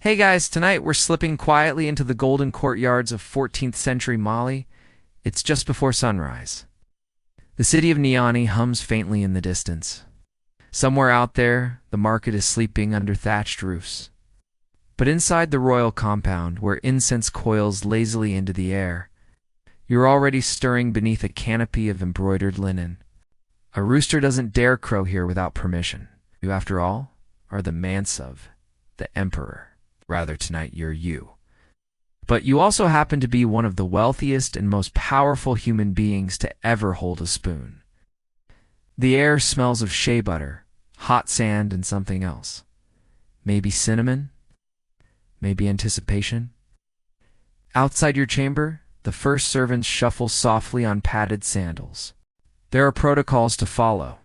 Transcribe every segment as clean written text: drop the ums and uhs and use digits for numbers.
Hey guys, tonight we're slipping quietly into the golden courtyards of 14th century Mali. It's just before sunrise. The city of Niani hums faintly in the distance. Somewhere out there, the market is sleeping under thatched roofs. But inside the royal compound, where incense coils lazily into the air, you're already stirring beneath a canopy of embroidered linen. A rooster doesn't dare crow here without permission. You, after all, are the Mansuv, the emperor. Rather, tonight you're you. But you also happen to be one of the wealthiest and most powerful human beings to ever hold a spoon. The air smells of shea butter, hot sand, and something else. Maybe cinnamon? Maybe anticipation? Outside your chamber, the first servants shuffle softly on padded sandals. There are protocols to follow.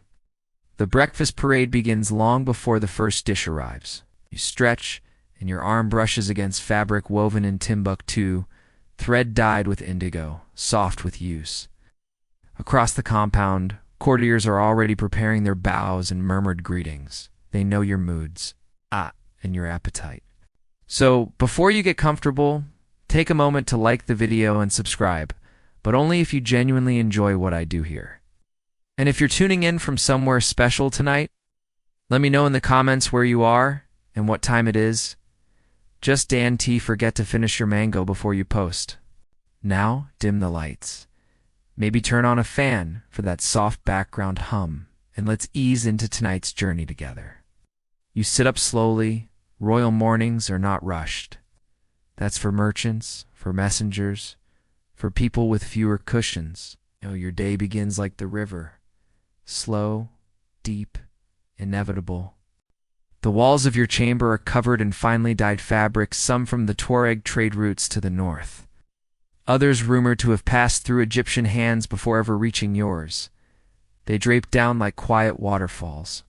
The breakfast parade begins long before the first dish arrives. You stretch, and your arm brushes against fabric woven in Timbuktu, thread dyed with indigo, soft with use. Across the compound, courtiers are already preparing their bows and murmured greetings. They know your moods, and your appetite. So, before you get comfortable, take a moment to like the video and subscribe, but only if you genuinely enjoy what I do here. And if you're tuning in from somewhere special tonight, let me know in the comments where you are and what time it is. Just Dan T, forget to finish your mango before you post. Now, dim the lights. Maybe turn on a fan for that soft background hum, and let's ease into tonight's journey together. You sit up slowly. Royal mornings are not rushed. That's for merchants, for messengers, for people with fewer cushions. Your day begins like the river. Slow, deep, inevitable. The walls of your chamber are covered in finely dyed fabrics, some from the Tuareg trade routes to the north. Others rumored to have passed through Egyptian hands before ever reaching yours. They drape down like quiet waterfalls.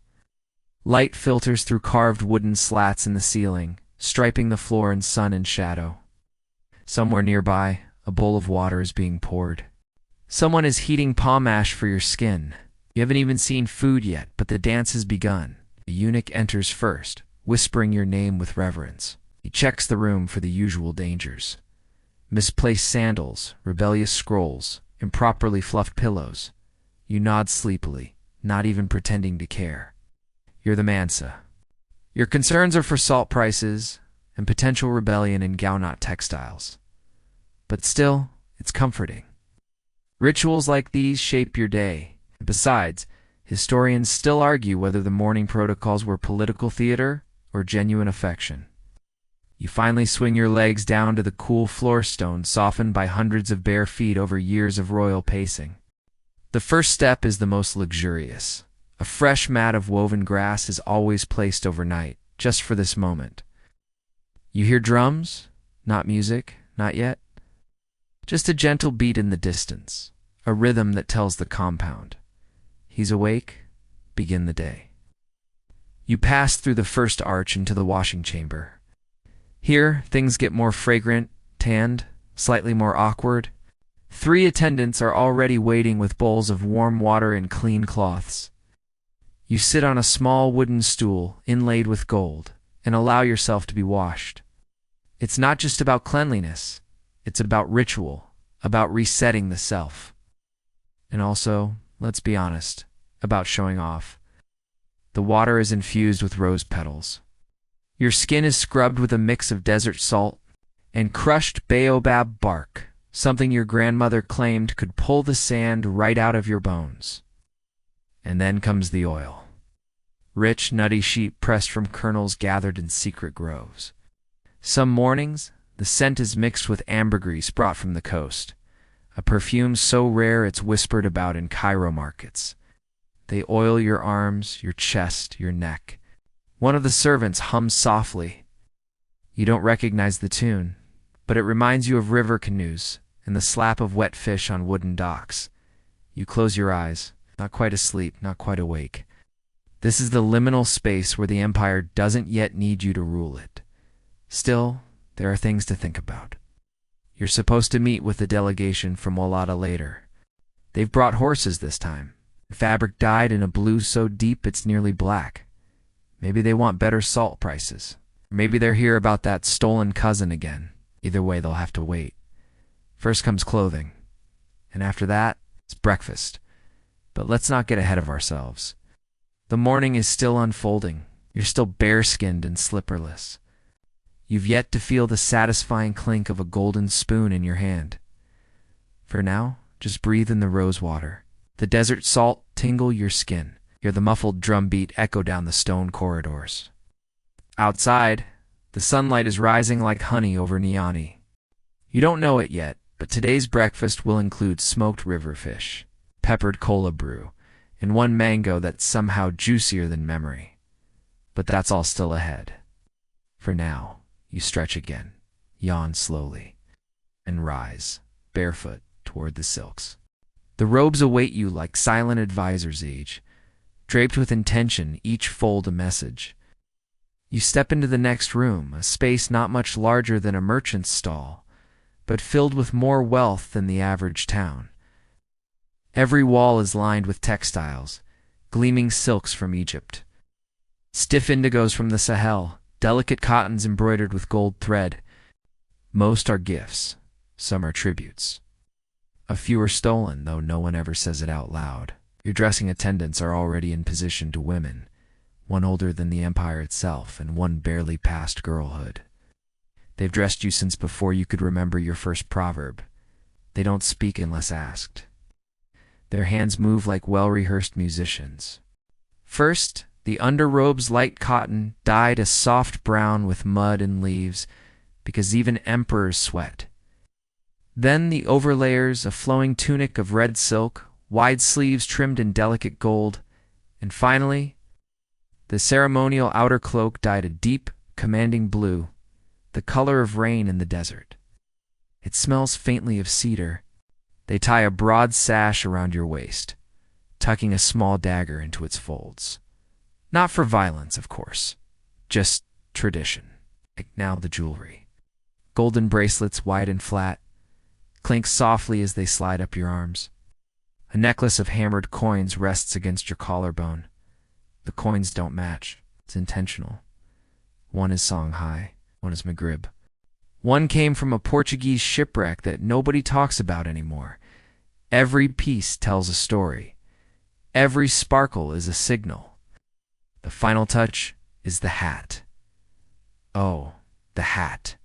Light filters through carved wooden slats in the ceiling, striping the floor in sun and shadow. Somewhere nearby, a bowl of water is being poured. Someone is heating palm ash for your skin. You haven't even seen food yet, but the dance has begun. The eunuch enters first, whispering your name with reverence. He checks the room for the usual dangers. Misplaced sandals, rebellious scrolls, improperly fluffed pillows. You nod sleepily, not even pretending to care. You're the Mansa. Your concerns are for salt prices and potential rebellion in Gaunat textiles. But still, it's comforting. Rituals like these shape your day. Besides, historians still argue whether the morning protocols were political theater or genuine affection. You finally swing your legs down to the cool floor stone softened by hundreds of bare feet over years of royal pacing. The first step is the most luxurious. A fresh mat of woven grass is always placed overnight, just for this moment. You hear drums, not music, not yet. Just a gentle beat in the distance, a rhythm that tells the compound. He's awake, begin the day. You pass through the first arch into the washing chamber. Here, things get more fragrant, tanned, slightly more awkward. 3 attendants are already waiting with bowls of warm water and clean cloths. You sit on a small wooden stool inlaid with gold and allow yourself to be washed. It's not just about cleanliness, it's about ritual, about resetting the self. And also, let's be honest, about showing off. The water is infused with rose petals. Your skin is scrubbed with a mix of desert salt and crushed baobab bark, something your grandmother claimed could pull the sand right out of your bones. And then comes the oil. Rich, nutty sheep pressed from kernels gathered in secret groves. Some mornings, the scent is mixed with ambergris brought from the coast, a perfume so rare it's whispered about in Cairo markets. They oil your arms, your chest, your neck. One of the servants hums softly. You don't recognize the tune, but it reminds you of river canoes and the slap of wet fish on wooden docks. You close your eyes, not quite asleep, not quite awake. This is the liminal space where the empire doesn't yet need you to rule it. Still, there are things to think about. You're supposed to meet with the delegation from Walata later. They've brought horses this time. Fabric dyed in a blue so deep it's nearly black. Maybe they want better salt prices. Maybe they're here about that stolen cousin again. Either way, they'll have to wait. First comes clothing, and after that, it's breakfast. But let's not get ahead of ourselves. The morning is still unfolding. You're still bare-skinned and slipperless. You've yet to feel the satisfying clink of a golden spoon in your hand. For now, just breathe in the rose water. The desert salt tingle your skin. Hear the muffled drumbeat echo down the stone corridors. Outside, the sunlight is rising like honey over Niani. You don't know it yet, but today's breakfast will include smoked river fish, peppered cola brew, and one mango that's somehow juicier than memory. But that's all still ahead. For now, you stretch again, yawn slowly, and rise, barefoot, toward the silks. The robes await you like silent advisors each, draped with intention, each fold a message. You step into the next room, a space not much larger than a merchant's stall, but filled with more wealth than the average town. Every wall is lined with textiles, gleaming silks from Egypt, stiff indigos from the Sahel, delicate cottons embroidered with gold thread. Most are gifts, some are tributes. A few are stolen, though no one ever says it out loud. Your dressing attendants are already in position to women, one older than the empire itself and one barely past girlhood. They've dressed you since before you could remember your first proverb. They don't speak unless asked. Their hands move like well-rehearsed musicians. First, the underrobe's light cotton, dyed a soft brown with mud and leaves, because even emperors sweat. Then the overlayers, a flowing tunic of red silk, wide sleeves trimmed in delicate gold, and finally, the ceremonial outer cloak dyed a deep, commanding blue, the color of rain in the desert. It smells faintly of cedar. They tie a broad sash around your waist, tucking a small dagger into its folds. Not for violence, of course, just tradition. Like now the jewelry. Golden bracelets, wide and flat, clink softly as they slide up your arms. A necklace of hammered coins rests against your collarbone. The coins don't match. It's intentional. One is Songhai, one is Maghrib. One came from a Portuguese shipwreck that nobody talks about anymore. Every piece tells a story. Every sparkle is a signal. The final touch is the hat. Oh, the hat.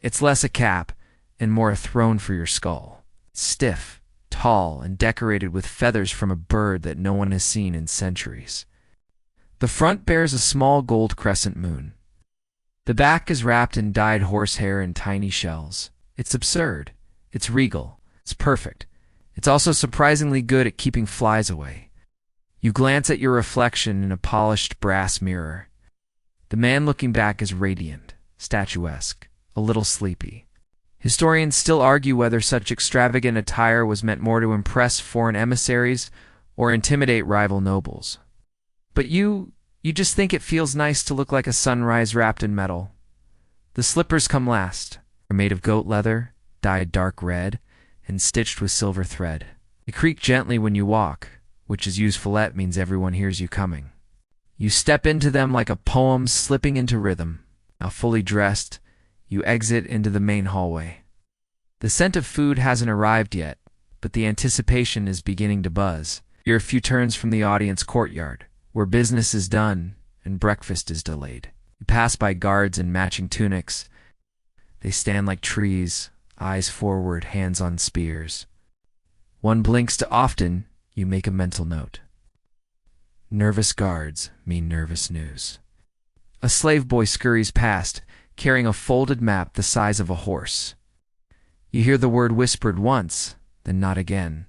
It's less a cap and more a throne for your skull. Stiff, tall, and decorated with feathers from a bird that no one has seen in centuries. The front bears a small gold crescent moon. The back is wrapped in dyed horsehair and tiny shells. It's absurd. It's regal. It's perfect. It's also surprisingly good at keeping flies away. You glance at your reflection in a polished brass mirror. The man looking back is radiant, statuesque, a little sleepy. Historians still argue whether such extravagant attire was meant more to impress foreign emissaries or intimidate rival nobles. But you just think it feels nice to look like a sunrise wrapped in metal. The slippers come last. They're made of goat leather, dyed dark red, and stitched with silver thread. They creak gently when you walk, which as usefulette means everyone hears you coming. You step into them like a poem slipping into rhythm. Now fully dressed, you exit into the main hallway. The scent of food hasn't arrived yet, but the anticipation is beginning to buzz. You're a few turns from the audience courtyard, where business is done and breakfast is delayed. You pass by guards in matching tunics. They stand like trees, eyes forward, hands on spears. One blinks too often, you make a mental note. Nervous guards mean nervous news. A slave boy scurries past, carrying a folded map the size of a horse. You hear the word whispered once, then not again.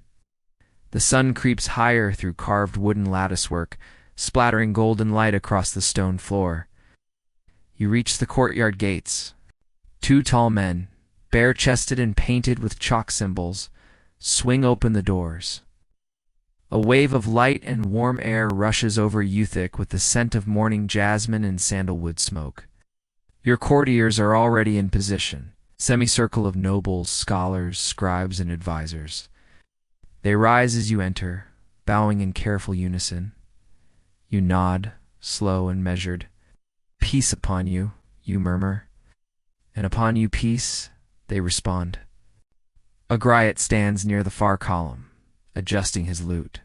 The sun creeps higher through carved wooden latticework, splattering golden light across the stone floor. You reach the courtyard gates. Two tall men, bare-chested and painted with chalk symbols, swing open the doors. A wave of light and warm air rushes over Uthic with the scent of morning jasmine and sandalwood smoke. Your courtiers are already in position, semicircle of nobles, scholars, scribes, and advisors. They rise as you enter, bowing in careful unison. You nod, slow and measured. Peace upon you, you murmur. And upon you peace, they respond. A griot stands near the far column, adjusting his lute.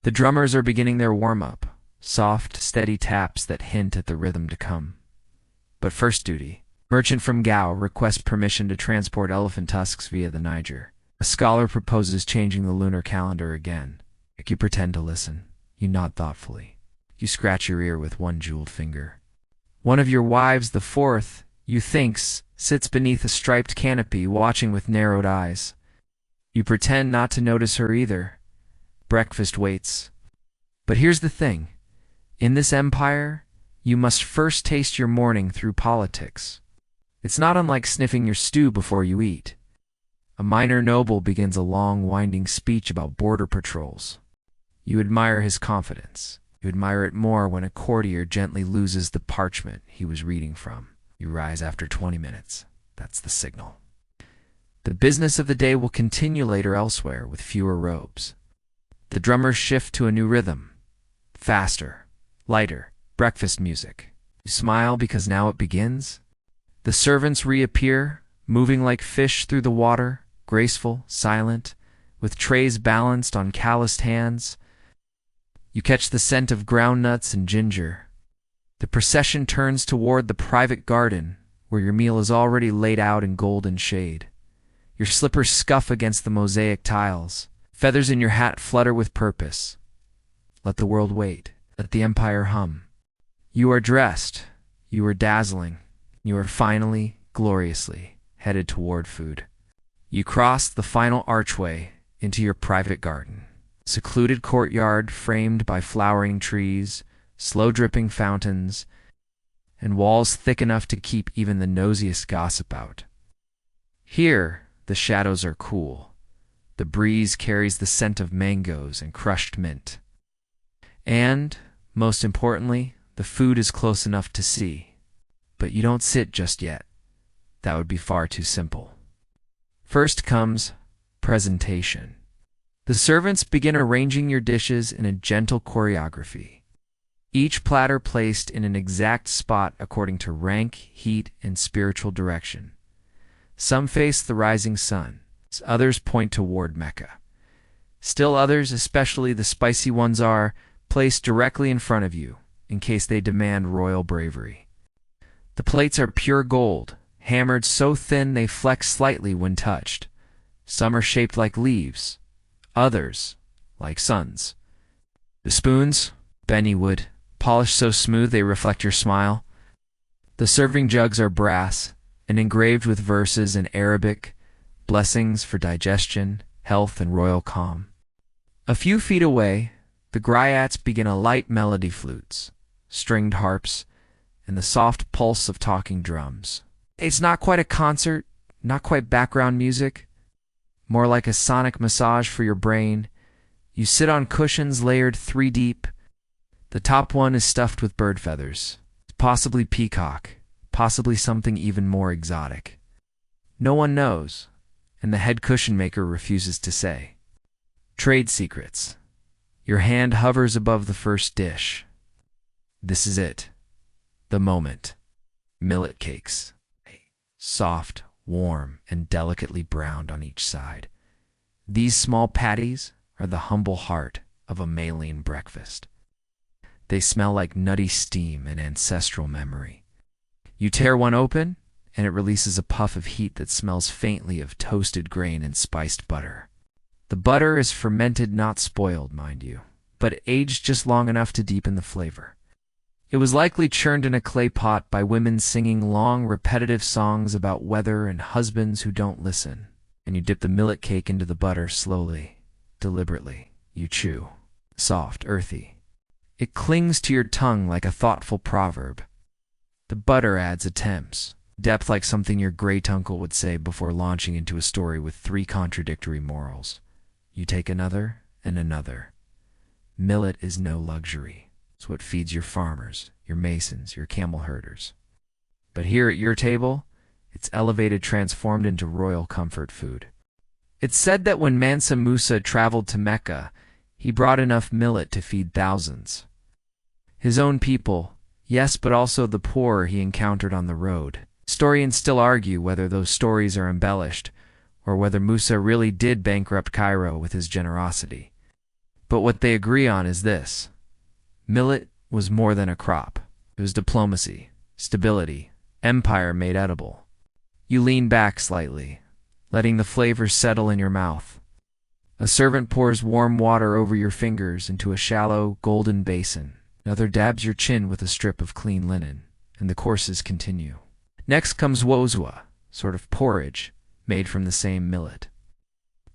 The drummers are beginning their warm-up, soft, steady taps that hint at the rhythm to come. But first duty. Merchant from Gao requests permission to transport elephant tusks via the Niger. A scholar proposes changing the lunar calendar again. You pretend to listen. You nod thoughtfully. You scratch your ear with one jeweled finger. One of your wives, the fourth, you thinks, sits beneath a striped canopy watching with narrowed eyes. You pretend not to notice her either. Breakfast waits. But here's the thing. In this empire, you must first taste your morning through politics. It's not unlike sniffing your stew before you eat. A minor noble begins a long, winding speech about border patrols. You admire his confidence. You admire it more when a courtier gently loses the parchment he was reading from. You rise after 20 minutes. That's the signal. The business of the day will continue later elsewhere with fewer robes. The drummers shift to a new rhythm. Faster, lighter, breakfast music. You smile because now it begins. The servants reappear, moving like fish through the water, graceful, silent, with trays balanced on calloused hands. You catch the scent of groundnuts and ginger. The procession turns toward the private garden, where your meal is already laid out in golden shade. Your slippers scuff against the mosaic tiles. Feathers in your hat flutter with purpose. Let the world wait. Let the empire hum. You are dressed. You are dazzling. You are finally, gloriously, headed toward food. You cross the final archway into your private garden. Secluded courtyard framed by flowering trees, slow-dripping fountains, and walls thick enough to keep even the nosiest gossip out. Here, the shadows are cool. The breeze carries the scent of mangoes and crushed mint. And, most importantly, the food is close enough to see. But you don't sit just yet. That would be far too simple. First comes presentation. The servants begin arranging your dishes in a gentle choreography. Each platter placed in an exact spot according to rank, heat, and spiritual direction. Some face the rising sun. Others point toward Mecca. Still others, especially the spicy ones, are placed directly in front of you, in case they demand royal bravery. The plates are pure gold, hammered so thin they flex slightly when touched. Some are shaped like leaves, others like suns. The spoons, Benny wood, polished so smooth they reflect your smile. The serving jugs are brass and engraved with verses in Arabic, blessings for digestion, health, and royal calm. A few feet away, the griots begin a light melody flutes, stringed harps, and the soft pulse of talking drums. It's not quite a concert, not quite background music, more like a sonic massage for your brain. You sit on cushions layered 3 deep. The top one is stuffed with bird feathers, possibly peacock, possibly something even more exotic. No one knows, and the head cushion maker refuses to say. Trade secrets. Your hand hovers above the first dish. This is it. The moment. Millet cakes. Soft, warm, and delicately browned on each side. These small patties are the humble heart of a Malian breakfast. They smell like nutty steam and ancestral memory. You tear one open, and it releases a puff of heat that smells faintly of toasted grain and spiced butter. The butter is fermented, not spoiled, mind you, but aged just long enough to deepen the flavor. It was likely churned in a clay pot by women singing long, repetitive songs about weather and husbands who don't listen. And you dip the millet cake into the butter slowly, deliberately. You chew. Soft, earthy. It clings to your tongue like a thoughtful proverb. The butter adds attempts, depth like something your great-uncle would say before launching into a story with 3 contradictory morals. You take another and another. Millet is no luxury. It's what feeds your farmers, your masons, your camel herders. But here at your table, it's elevated, transformed into royal comfort food. It's said that when Mansa Musa traveled to Mecca, he brought enough millet to feed thousands. His own people, Yes, but also the poor he encountered on the road. Historians still argue whether those stories are embellished, or whether Musa really did bankrupt Cairo with his generosity. But what they agree on is this: millet was more than a crop. It was diplomacy, stability, empire made edible. You lean back slightly, letting the flavors settle in your mouth. A servant pours warm water over your fingers into a shallow, golden basin. Another dabs your chin with a strip of clean linen, and the courses continue. Next comes wozwa, sort of porridge, made from the same millet,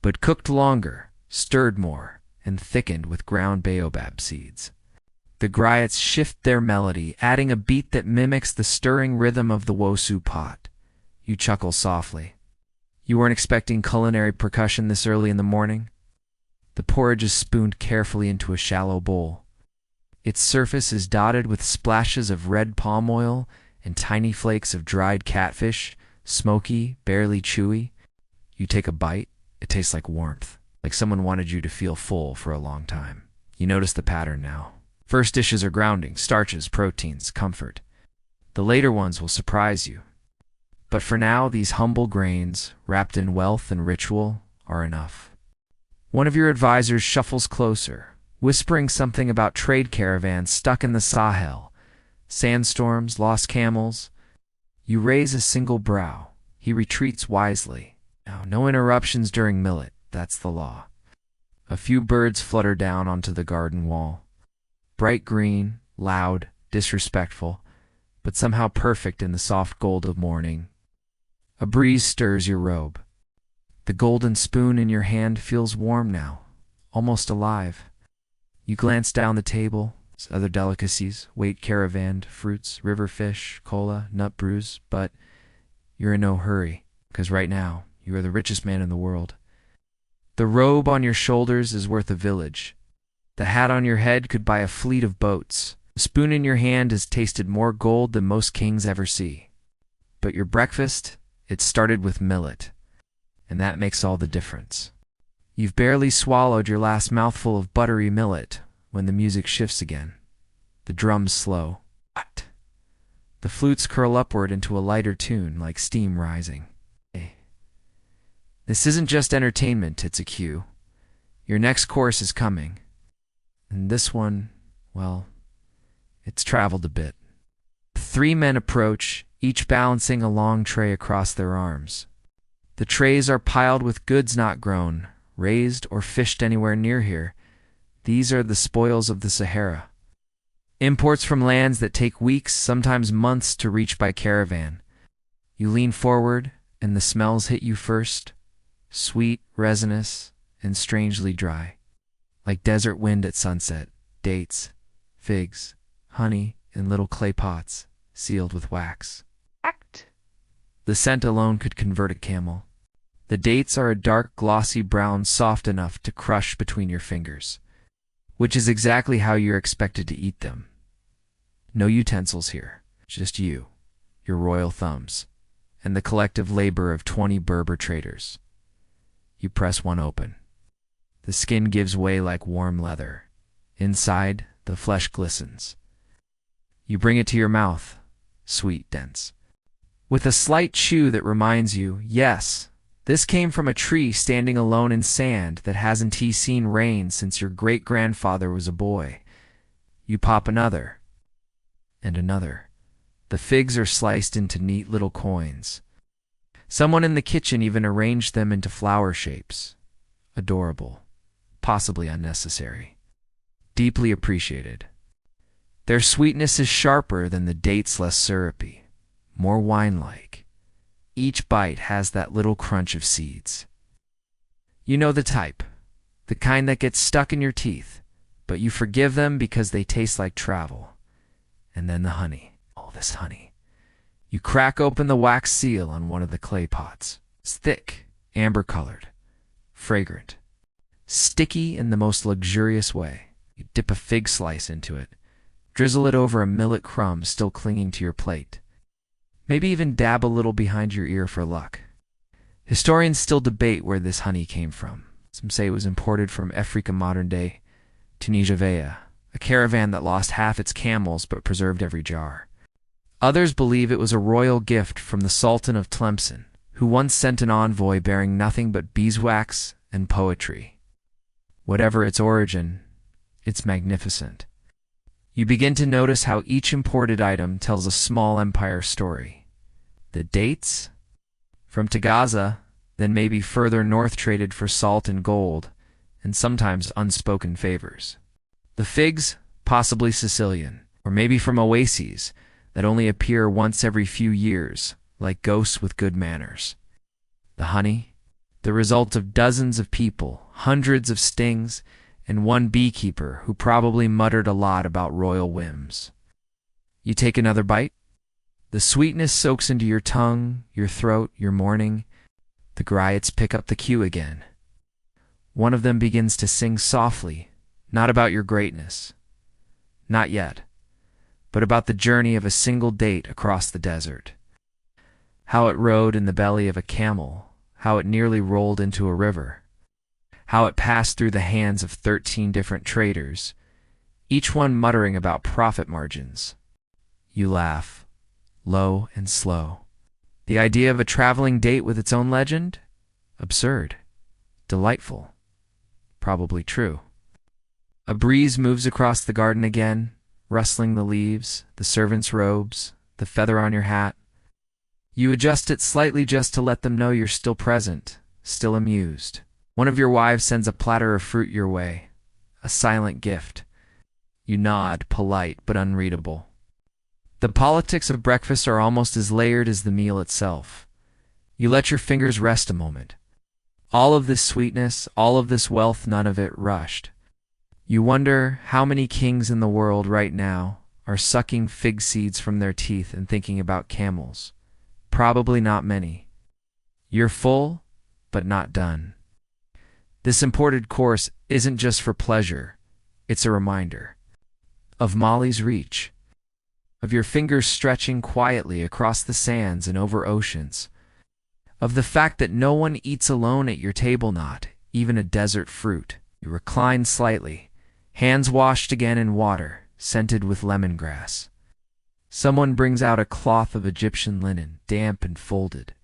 but cooked longer, stirred more, and thickened with ground baobab seeds. The griots shift their melody, adding a beat that mimics the stirring rhythm of the wosu pot. You chuckle softly. You weren't expecting culinary percussion this early in the morning? The porridge is spooned carefully into a shallow bowl. Its surface is dotted with splashes of red palm oil and tiny flakes of dried catfish, smoky, barely chewy. You take a bite. It tastes like warmth, like someone wanted you to feel full for a long time. You notice the pattern now. First dishes are grounding, starches, proteins, comfort. The later ones will surprise you. But for now, these humble grains, wrapped in wealth and ritual, are enough. One of your advisors shuffles closer, whispering something about trade caravans stuck in the Sahel, sandstorms, lost camels. You raise a single brow. He retreats wisely. Now, no interruptions during millet. That's the law. A few birds flutter down onto the garden wall. Bright green, loud, disrespectful, but somehow perfect in the soft gold of morning. A breeze stirs your robe. The golden spoon in your hand feels warm now, almost alive. You glance down the table, other delicacies, weight caravanned, fruits, river fish, cola, nut brews, but you're in no hurry, because right now you are the richest man in the world. The robe on your shoulders is worth a village. The hat on your head could buy a fleet of boats. The spoon in your hand has tasted more gold than most kings ever see. But your breakfast, it started with millet, and that makes all the difference. You've barely swallowed your last mouthful of buttery millet when the music shifts again. The drums slow. What? The flutes curl upward into a lighter tune like steam rising. Hey. This isn't just entertainment, it's a cue. Your next course is coming. And this one, well, it's traveled a bit. 3 men approach, each balancing a long tray across their arms. The trays are piled with goods not grown, raised, or fished anywhere near here. These are the spoils of the Sahara. Imports from lands that take weeks, sometimes months, to reach by caravan. You lean forward, and the smells hit you first. Sweet, resinous, and strangely dry. Like desert wind at sunset. Dates, figs, honey in little clay pots, sealed with wax. The scent alone could convert a camel. The dates are a dark, glossy brown, soft enough to crush between your fingers, which is exactly how you're expected to eat them. No utensils here, just you, your royal thumbs, and the collective labor of 20 Berber traders. You press one open. The skin gives way like warm leather. Inside, the flesh glistens. You bring it to your mouth, sweet, dense, with a slight chew that reminds you, yes, this came from a tree standing alone in sand that hasn't seen rain since your great-grandfather was a boy. You pop another, and another. The figs are sliced into neat little coins. Someone in the kitchen even arranged them into flower shapes. Adorable, possibly unnecessary. Deeply appreciated. Their sweetness is sharper than the dates, less syrupy, more wine-like. Each bite has that little crunch of seeds. You know the type, the kind that gets stuck in your teeth, but you forgive them because they taste like travel. And then the honey, all this honey. You crack open the wax seal on one of the clay pots. It's thick, amber-colored, fragrant, sticky in the most luxurious way. You dip a fig slice into it, drizzle it over a millet crumb still clinging to your plate. Maybe even dab a little behind your ear for luck. Historians still debate where this honey came from. Some say it was imported from Africa modern-day Tunisia, a caravan that lost half its camels but preserved every jar. Others believe it was a royal gift from the Sultan of Tlemcen, who once sent an envoy bearing nothing but beeswax and poetry. Whatever its origin, it's magnificent. You begin to notice how each imported item tells a small empire story. The dates? From Tagaza, then maybe further north traded for salt and gold, and sometimes unspoken favors. The figs? Possibly Sicilian, or maybe from oases that only appear once every few years, like ghosts with good manners. The honey? The result of dozens of people, hundreds of stings, and one beekeeper who probably muttered a lot about royal whims. You take another bite? The sweetness soaks into your tongue, your throat, your morning. The griots pick up the cue again. One of them begins to sing softly, not about your greatness. Not yet, but about the journey of a single date across the desert. How it rode in the belly of a camel, how it nearly rolled into a river, how it passed through the hands of 13 different traders, each one muttering about profit margins. You laugh, low and slow. The idea of a traveling date with its own legend? Absurd. Delightful. Probably true. A breeze moves across the garden again, rustling the leaves, the servants' robes, the feather on your hat. You adjust it slightly just to let them know you're still present, still amused. One of your wives sends a platter of fruit your way, a silent gift. You nod, polite but unreadable. The politics of breakfast are almost as layered as the meal itself. You let your fingers rest a moment. All of this sweetness, all of this wealth, none of it rushed. You wonder how many kings in the world right now are sucking fig seeds from their teeth and thinking about camels. Probably not many. You're full, but not done. This imported course isn't just for pleasure, it's a reminder of Mali's reach, of your fingers stretching quietly across the sands and over oceans, of the fact that no one eats alone at your table, not even a desert fruit. You recline slightly, hands washed again in water, scented with lemongrass. Someone brings out a cloth of Egyptian linen, damp and folded.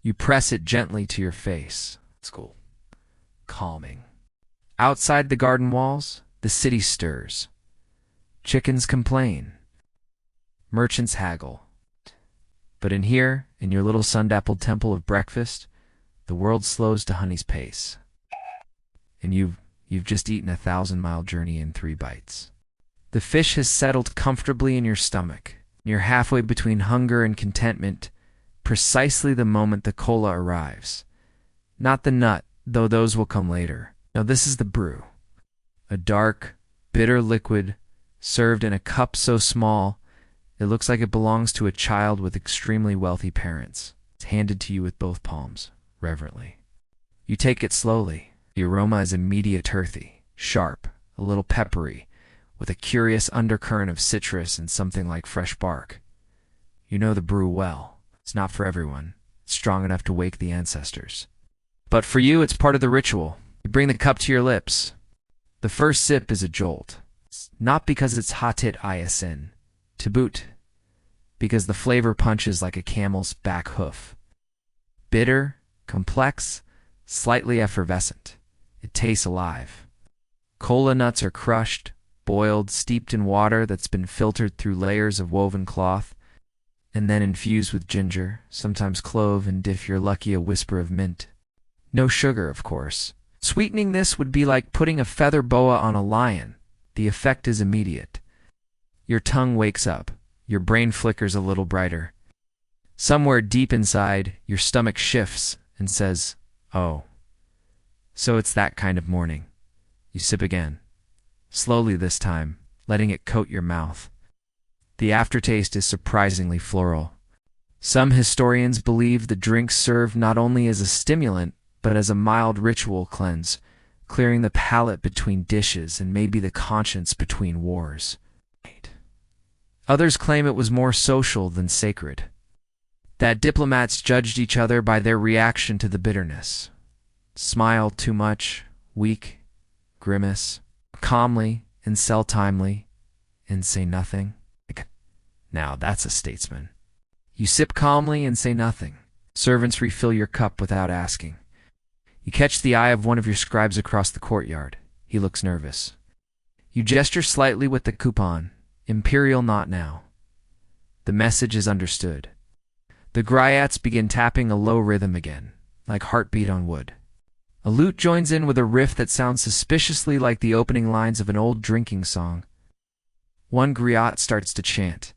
You press it gently to your face. It's cool. Calming. Outside the garden walls, the city stirs. Chickens complain. Merchants haggle. But in here, in your little sun-dappled temple of breakfast, the world slows to honey's pace. And you've just eaten a 1,000-mile journey in 3 bites. The fish has settled comfortably in your stomach. You're halfway between hunger and contentment, precisely the moment the cola arrives. Not the nut, though those will come later. No, this is the brew. A dark, bitter liquid served in a cup so small it looks like it belongs to a child with extremely wealthy parents. It's handed to you with both palms, reverently. You take it slowly. The aroma is immediate, earthy, sharp, a little peppery, with a curious undercurrent of citrus and something like fresh bark. You know the brew well. It's not for everyone. It's strong enough to wake the ancestors. But for you, it's part of the ritual. You bring the cup to your lips. The first sip is a jolt. Not because it's hatit ayasin, to boot, because the flavor punches like a camel's back hoof. Bitter, complex, slightly effervescent. It tastes alive. Cola nuts are crushed, boiled, steeped in water that's been filtered through layers of woven cloth, and then infused with ginger, sometimes clove, and if you're lucky, a whisper of mint. No sugar, of course. Sweetening this would be like putting a feather boa on a lion. The effect is immediate. Your tongue wakes up. Your brain flickers a little brighter. Somewhere deep inside, your stomach shifts and says, "Oh, so it's that kind of morning." You sip again. Slowly this time, letting it coat your mouth. The aftertaste is surprisingly floral. Some historians believe the drink served not only as a stimulant, but as a mild ritual cleanse, clearing the palate between dishes and maybe the conscience between wars. Others claim it was more social than sacred, that diplomats judged each other by their reaction to the bitterness. Smile too much, weak, grimace. Calmly, and sell timely and say nothing. Now that's a statesman. You sip calmly and say nothing. Servants refill your cup without asking. You catch the eye of one of your scribes across the courtyard. He looks nervous. You gesture slightly with the coupon. Imperial not now. The message is understood. The griots begin tapping a low rhythm again, like heartbeat on wood. A lute joins in with a riff that sounds suspiciously like the opening lines of an old drinking song. One griot starts to chant.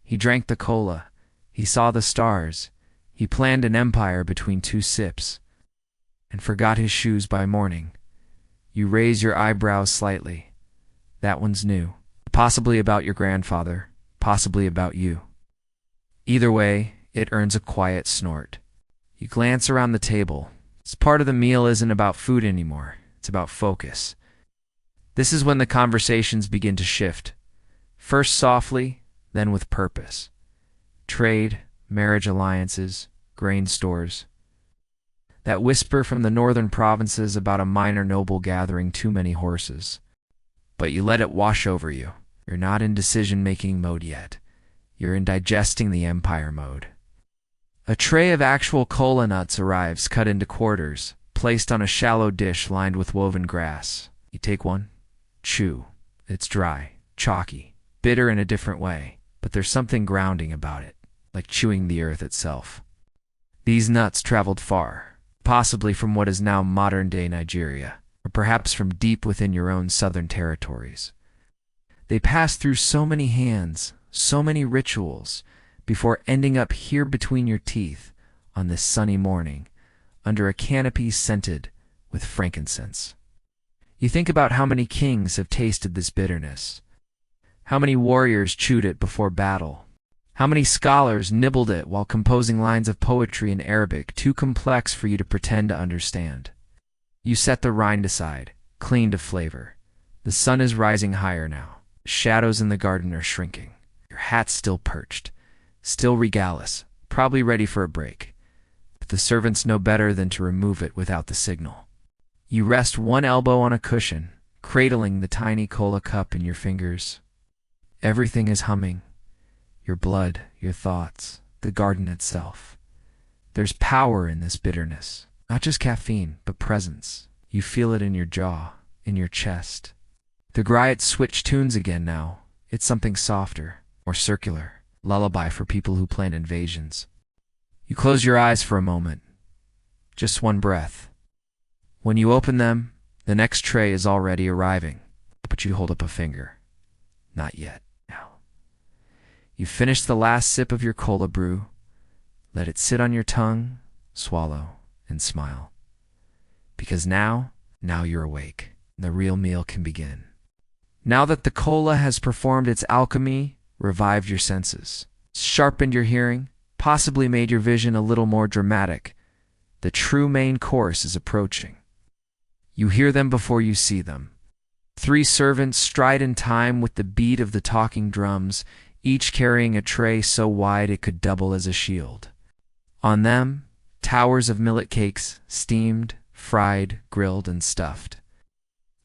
He drank the cola. He saw the stars. He planned an empire between two sips, and forgot his shoes by morning. You raise your eyebrows slightly. That one's new. Possibly about your grandfather, possibly about you. Either way, it earns a quiet snort. You glance around the table. This part of the meal isn't about food anymore. It's about focus. This is when the conversations begin to shift. First softly, then with purpose. Trade, marriage alliances, grain stores. That whisper from the northern provinces about a minor noble gathering too many horses. But you let it wash over you. You're not in decision-making mode yet. You're in digesting the empire mode. A tray of actual cola nuts arrives, cut into quarters, placed on a shallow dish lined with woven grass. You take one, chew. It's dry, chalky, bitter in a different way, but there's something grounding about it, like chewing the earth itself. These nuts traveled far, possibly from what is now modern-day Nigeria, or perhaps from deep within your own southern territories. They passed through so many hands, so many rituals, before ending up here between your teeth on this sunny morning, under a canopy scented with frankincense. You think about how many kings have tasted this bitterness, how many warriors chewed it before battle, how many scholars nibbled it while composing lines of poetry in Arabic too complex for you to pretend to understand. You set the rind aside, clean to flavor. The sun is rising higher now. The shadows in the garden are shrinking. Your hat's still perched, still regallus, probably ready for a break. But the servants know better than to remove it without the signal. You rest one elbow on a cushion, cradling the tiny cola cup in your fingers. Everything is humming. Your blood, your thoughts, the garden itself. There's power in this bitterness. Not just caffeine, but presence. You feel it in your jaw, in your chest. The griots switch tunes again now. It's something softer, more circular, lullaby for people who plan invasions. You close your eyes for a moment. Just one breath. When you open them, the next tray is already arriving, but you hold up a finger. Not yet. Now. You finish the last sip of your cola brew. Let it sit on your tongue, swallow, and smile. Because now you're awake. The real meal can begin. Now that the cola has performed its alchemy, revived your senses, sharpened your hearing, possibly made your vision a little more dramatic, the true main course is approaching. You hear them before you see them. 3 servants stride in time with the beat of the talking drums, each carrying a tray so wide it could double as a shield. On them, towers of millet cakes, steamed, fried, grilled, and stuffed.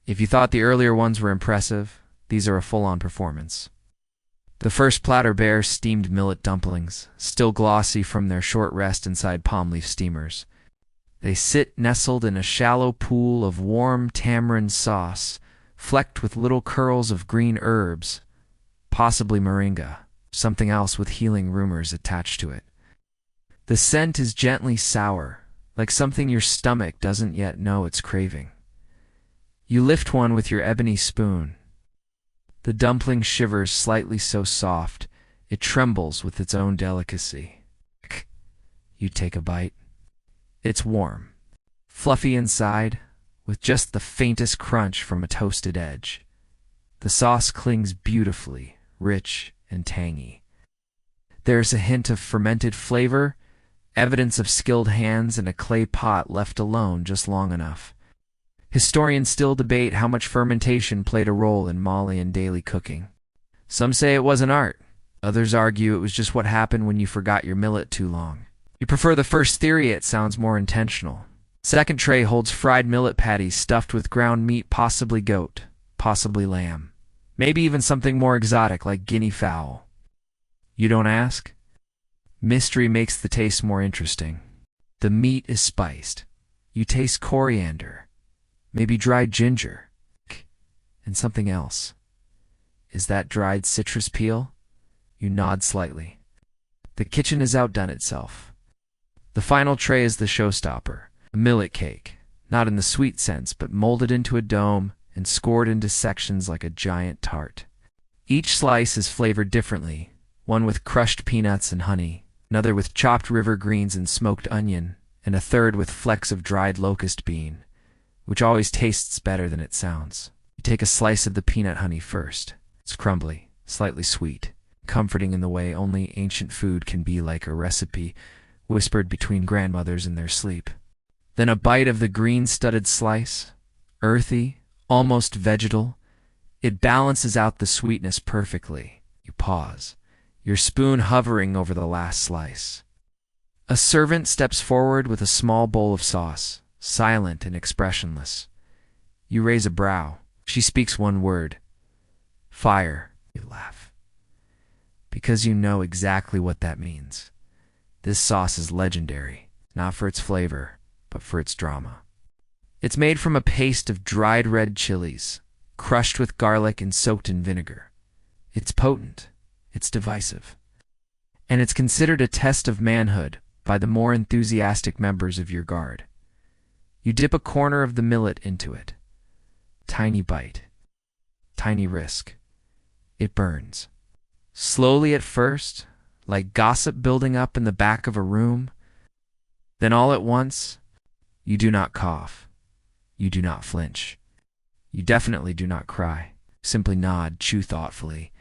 If you thought the earlier ones were impressive, these are a full-on performance. The first platter bears steamed millet dumplings, still glossy from their short rest inside palm leaf steamers. They sit nestled in a shallow pool of warm tamarind sauce, flecked with little curls of green herbs, possibly moringa, something else with healing rumors attached to it. The scent is gently sour, like something your stomach doesn't yet know it's craving. You lift one with your ebony spoon. The dumpling shivers slightly so soft, it trembles with its own delicacy. You take a bite. It's warm, fluffy inside, with just the faintest crunch from a toasted edge. The sauce clings beautifully, rich and tangy. There's a hint of fermented flavor, evidence of skilled hands in a clay pot left alone just long enough. Historians still debate how much fermentation played a role in Malian daily cooking. Some say it was an art. Others argue it was just what happened when you forgot your millet too long. You prefer the first theory, it sounds more intentional. Second tray holds fried millet patties stuffed with ground meat, possibly goat, possibly lamb. Maybe even something more exotic like guinea fowl. You don't ask? Mystery makes the taste more interesting. The meat is spiced. You taste coriander, maybe dried ginger, and something else. Is that dried citrus peel? You nod slightly. The kitchen has outdone itself. The final tray is the showstopper, a millet cake, not in the sweet sense, but molded into a dome and scored into sections like a giant tart. Each slice is flavored differently, one with crushed peanuts and honey, another with chopped river greens and smoked onion, and a third with flecks of dried locust bean, which always tastes better than it sounds. You take a slice of the peanut honey first. It's crumbly, slightly sweet, comforting in the way only ancient food can be, like a recipe whispered between grandmothers in their sleep. Then a bite of the green-studded slice, earthy, almost vegetal. It balances out the sweetness perfectly. You pause, your spoon hovering over the last slice. A servant steps forward with a small bowl of sauce, silent and expressionless. You raise a brow. She speaks one word. Fire. You laugh. Because you know exactly what that means. This sauce is legendary, not for its flavor, but for its drama. It's made from a paste of dried red chilies, crushed with garlic and soaked in vinegar. It's potent. It's divisive. And it's considered a test of manhood by the more enthusiastic members of your guard. You dip a corner of the millet into it. Tiny bite. Tiny risk. It burns. Slowly at first, like gossip building up in the back of a room. Then all at once, you do not cough. You do not flinch. You definitely do not cry. Simply nod, chew thoughtfully,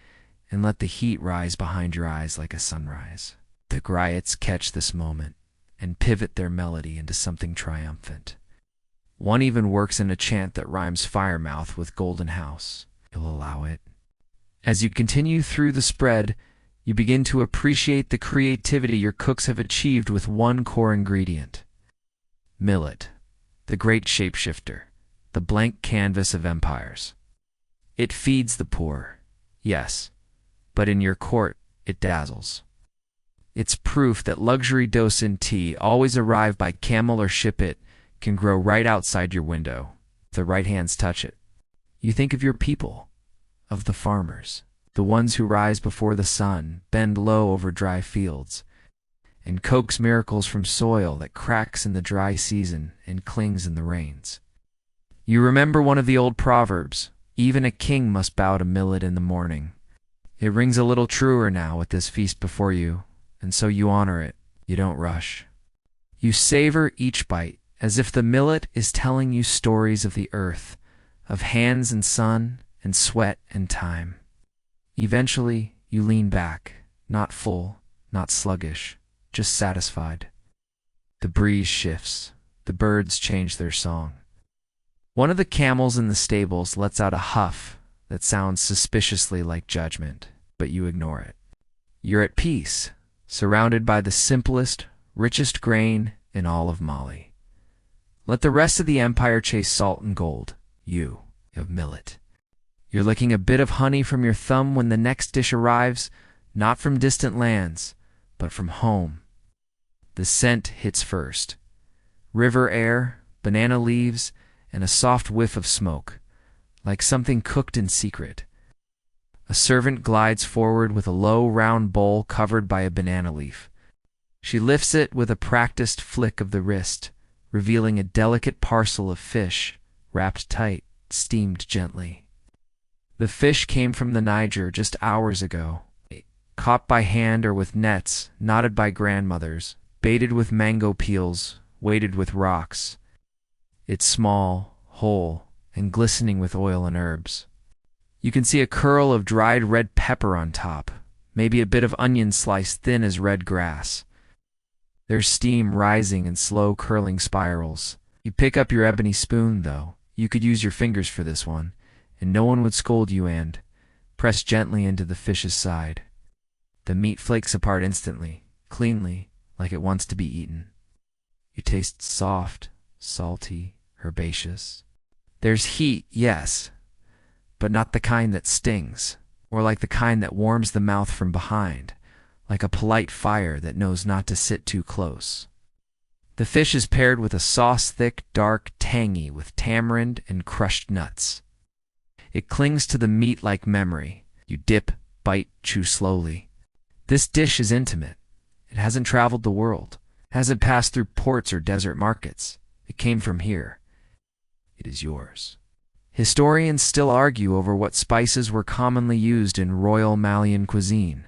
and let the heat rise behind your eyes like a sunrise. The griots catch this moment and pivot their melody into something triumphant. One even works in a chant that rhymes firemouth with golden house. You'll allow it. As you continue through the spread, you begin to appreciate the creativity your cooks have achieved with one core ingredient. Millet, the great shapeshifter, the blank canvas of empires. It feeds the poor, yes, but in your court it dazzles. It's proof that luxury dosin tea, always arrive by camel or ship it, can grow right outside your window, if the right hands touch it. You think of your people, of the farmers, the ones who rise before the sun, bend low over dry fields, and coax miracles from soil that cracks in the dry season and clings in the rains. You remember one of the old proverbs, even a king must bow to millet in the morning. It rings a little truer now with this feast before you, and so you honor it. You don't rush. You savor each bite as if the millet is telling you stories of the earth, of hands and sun and sweat and time. Eventually, you lean back, not full, not sluggish, just satisfied. The breeze shifts. The birds change their song. One of the camels in the stables lets out a huff that sounds suspiciously like judgment, but you ignore it. You're at peace, surrounded by the simplest, richest grain in all of Mali. Let the rest of the empire chase salt and gold. You have millet. You're licking a bit of honey from your thumb when the next dish arrives, not from distant lands, but from home. The scent hits first. River air, banana leaves, and a soft whiff of smoke, like something cooked in secret. A servant glides forward with a low, round bowl covered by a banana leaf. She lifts it with a practiced flick of the wrist, revealing a delicate parcel of fish, wrapped tight, steamed gently. The fish came from the Niger just hours ago, caught by hand or with nets, knotted by grandmothers, baited with mango peels, weighted with rocks. It's small, whole, and glistening with oil and herbs. You can see a curl of dried red pepper on top, maybe a bit of onion sliced thin as red grass. There's steam rising in slow curling spirals. You pick up your ebony spoon, though. You could use your fingers for this one, and no one would scold you, and press gently into the fish's side. The meat flakes apart instantly, cleanly, like it wants to be eaten. You taste soft, salty, herbaceous. There's heat, yes, but not the kind that stings, or like the kind that warms the mouth from behind, like a polite fire that knows not to sit too close. The fish is paired with a sauce thick, dark, tangy with tamarind and crushed nuts. It clings to the meat like memory. You dip, bite, chew slowly. This dish is intimate. It hasn't traveled the world, hasn't passed through ports or desert markets. It came from here. It is yours. Historians still argue over what spices were commonly used in royal Malian cuisine.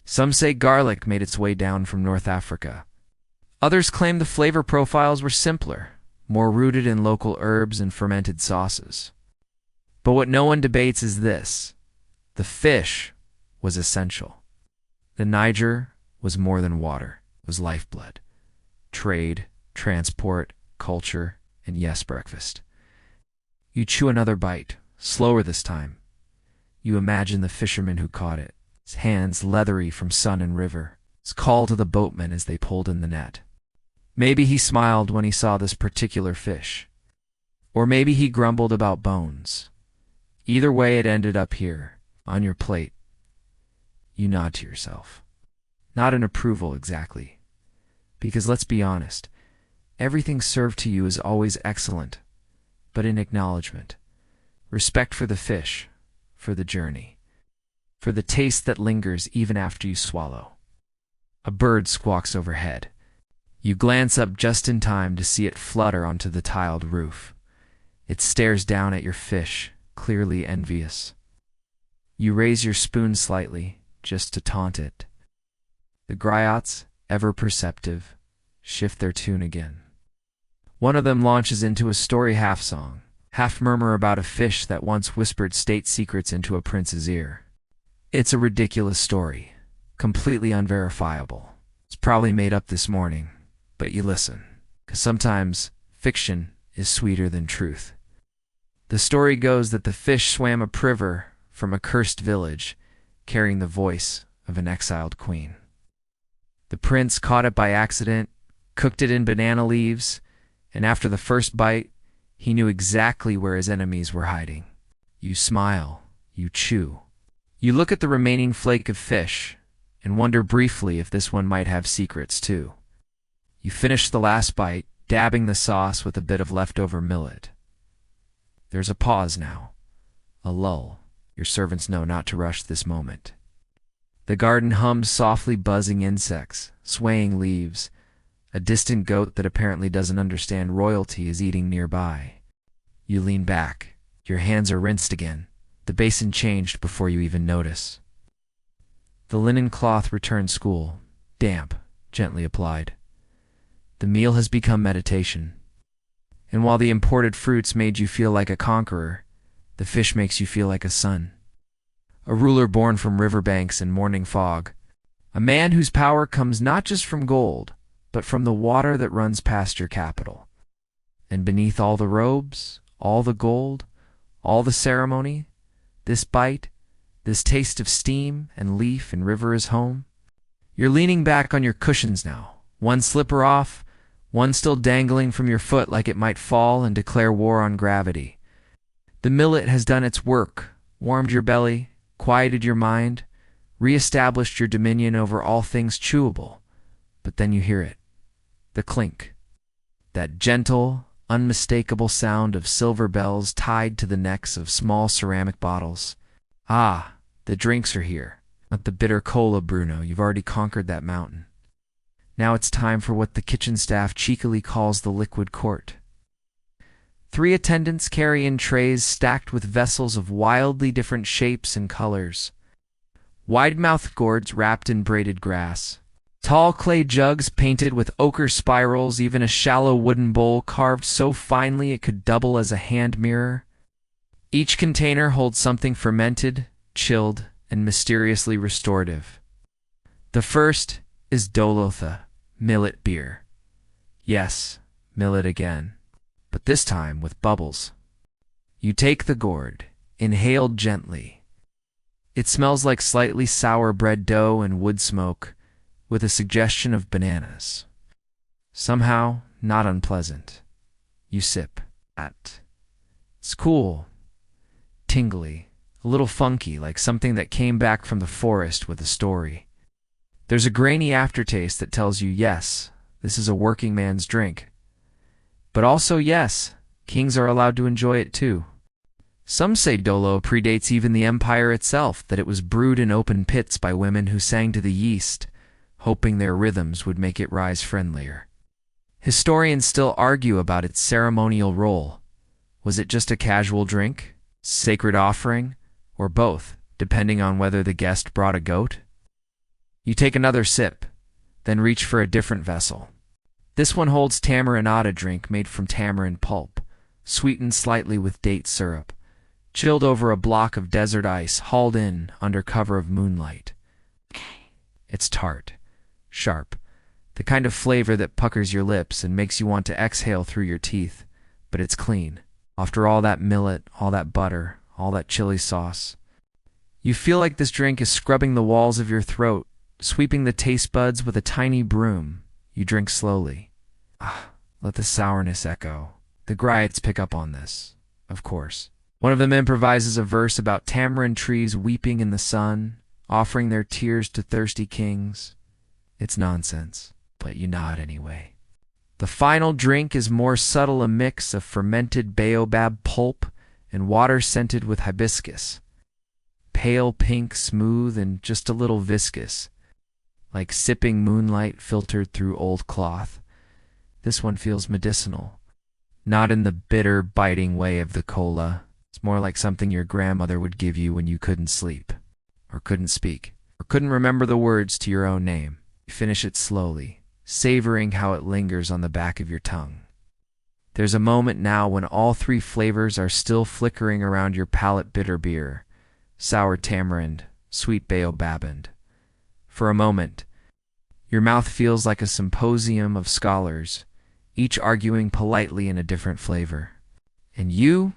Some say garlic made its way down from North Africa. Others claim the flavor profiles were simpler, more rooted in local herbs and fermented sauces. But what no one debates is this: the fish was essential. The Niger was more than water, it was lifeblood. Trade, transport, culture, and yes, breakfast. You chew another bite, slower this time. You imagine the fisherman who caught it, his hands leathery from sun and river, his call to the boatmen as they pulled in the net. Maybe he smiled when he saw this particular fish. Or maybe he grumbled about bones. Either way, it ended up here, on your plate. You nod to yourself. Not in approval exactly. Because let's be honest, everything served to you is always excellent, but in acknowledgement. Respect for the fish, for the journey, for the taste that lingers even after you swallow. A bird squawks overhead. You glance up just in time to see it flutter onto the tiled roof. It stares down at your fish, clearly envious. You raise your spoon slightly, just to taunt it. The griots, ever perceptive, shift their tune again. One of them launches into a story half-song, half-murmur about a fish that once whispered state secrets into a prince's ear. It's a ridiculous story, completely unverifiable. It's probably made up this morning, but you listen, 'cause sometimes fiction is sweeter than truth. The story goes that the fish swam a river from a cursed village, carrying the voice of an exiled queen. The prince caught it by accident, cooked it in banana leaves, and after the first bite, he knew exactly where his enemies were hiding. You smile, you chew. You look at the remaining flake of fish, and wonder briefly if this one might have secrets too. You finish the last bite, dabbing the sauce with a bit of leftover millet. There's a pause now, a lull. Your servants know not to rush this moment. The garden hums softly, buzzing insects, swaying leaves. A distant goat that apparently doesn't understand royalty is eating nearby. You lean back. Your hands are rinsed again. The basin changed before you even notice. The linen cloth returns cool, damp, gently applied. The meal has become meditation. And while the imported fruits made you feel like a conqueror, the fish makes you feel like a son. A ruler born from riverbanks and morning fog. A man whose power comes not just from gold, but from the water that runs past your capital. And beneath all the robes, all the gold, all the ceremony, this bite, this taste of steam and leaf and river is home. You're leaning back on your cushions now, one slipper off, one still dangling from your foot like it might fall and declare war on gravity. The millet has done its work, warmed your belly, quieted your mind, re-established your dominion over all things chewable. But then you hear it, the clink, that gentle, unmistakable sound of silver bells tied to the necks of small ceramic bottles. Ah, the drinks are here. Not the bitter cola, Bruno. You've already conquered that mountain. Now it's time for what the kitchen staff cheekily calls the liquid court. 3 attendants carry in trays stacked with vessels of wildly different shapes and colors. Wide-mouthed gourds wrapped in braided grass. Tall clay jugs painted with ochre spirals, even a shallow wooden bowl carved so finely it could double as a hand mirror. Each container holds something fermented, chilled, and mysteriously restorative. The first is Dolotha, millet beer. Yes, millet again, but this time with bubbles. You take the gourd, inhaled gently. It smells like slightly sour bread dough and wood smoke, with a suggestion of bananas. Somehow not unpleasant. You sip. It's cool. tingly, a little funky, like something that came back from the forest with a story. There's a grainy aftertaste that tells you, yes, this is a working man's drink. But also, yes, kings are allowed to enjoy it too. Some say Dolo predates even the empire itself, that it was brewed in open pits by women who sang to the yeast, hoping their rhythms would make it rise friendlier. Historians still argue about its ceremonial role. Was it just a casual drink, sacred offering, or both, depending on whether the guest brought a goat? You take another sip, then reach for a different vessel. This one holds tamarinada drink made from tamarind pulp, sweetened slightly with date syrup, chilled over a block of desert ice hauled in under cover of moonlight. It's tart, sharp, the kind of flavor that puckers your lips and makes you want to exhale through your teeth, but it's clean. After all that millet, all that butter, all that chili sauce. You feel like this drink is scrubbing the walls of your throat, sweeping the taste buds with a tiny broom. You drink slowly. Let the sourness echo. The griots pick up on this, of course. One of them improvises a verse about tamarind trees weeping in the sun, offering their tears to thirsty kings. It's nonsense, but you nod anyway. The final drink is more subtle, a mix of fermented baobab pulp and water scented with hibiscus. Pale pink, smooth, and just a little viscous, like sipping moonlight filtered through old cloth. This one feels medicinal, not in the bitter, biting way of the cola. It's more like something your grandmother would give you when you couldn't sleep, or couldn't speak, or couldn't remember the words to your own name. You finish it slowly, savoring how it lingers on the back of your tongue. There's a moment now when all three flavors are still flickering around your palate: bitter beer, sour tamarind, sweet baobab. For a moment, your mouth feels like a symposium of scholars, each arguing politely in a different flavor. And you're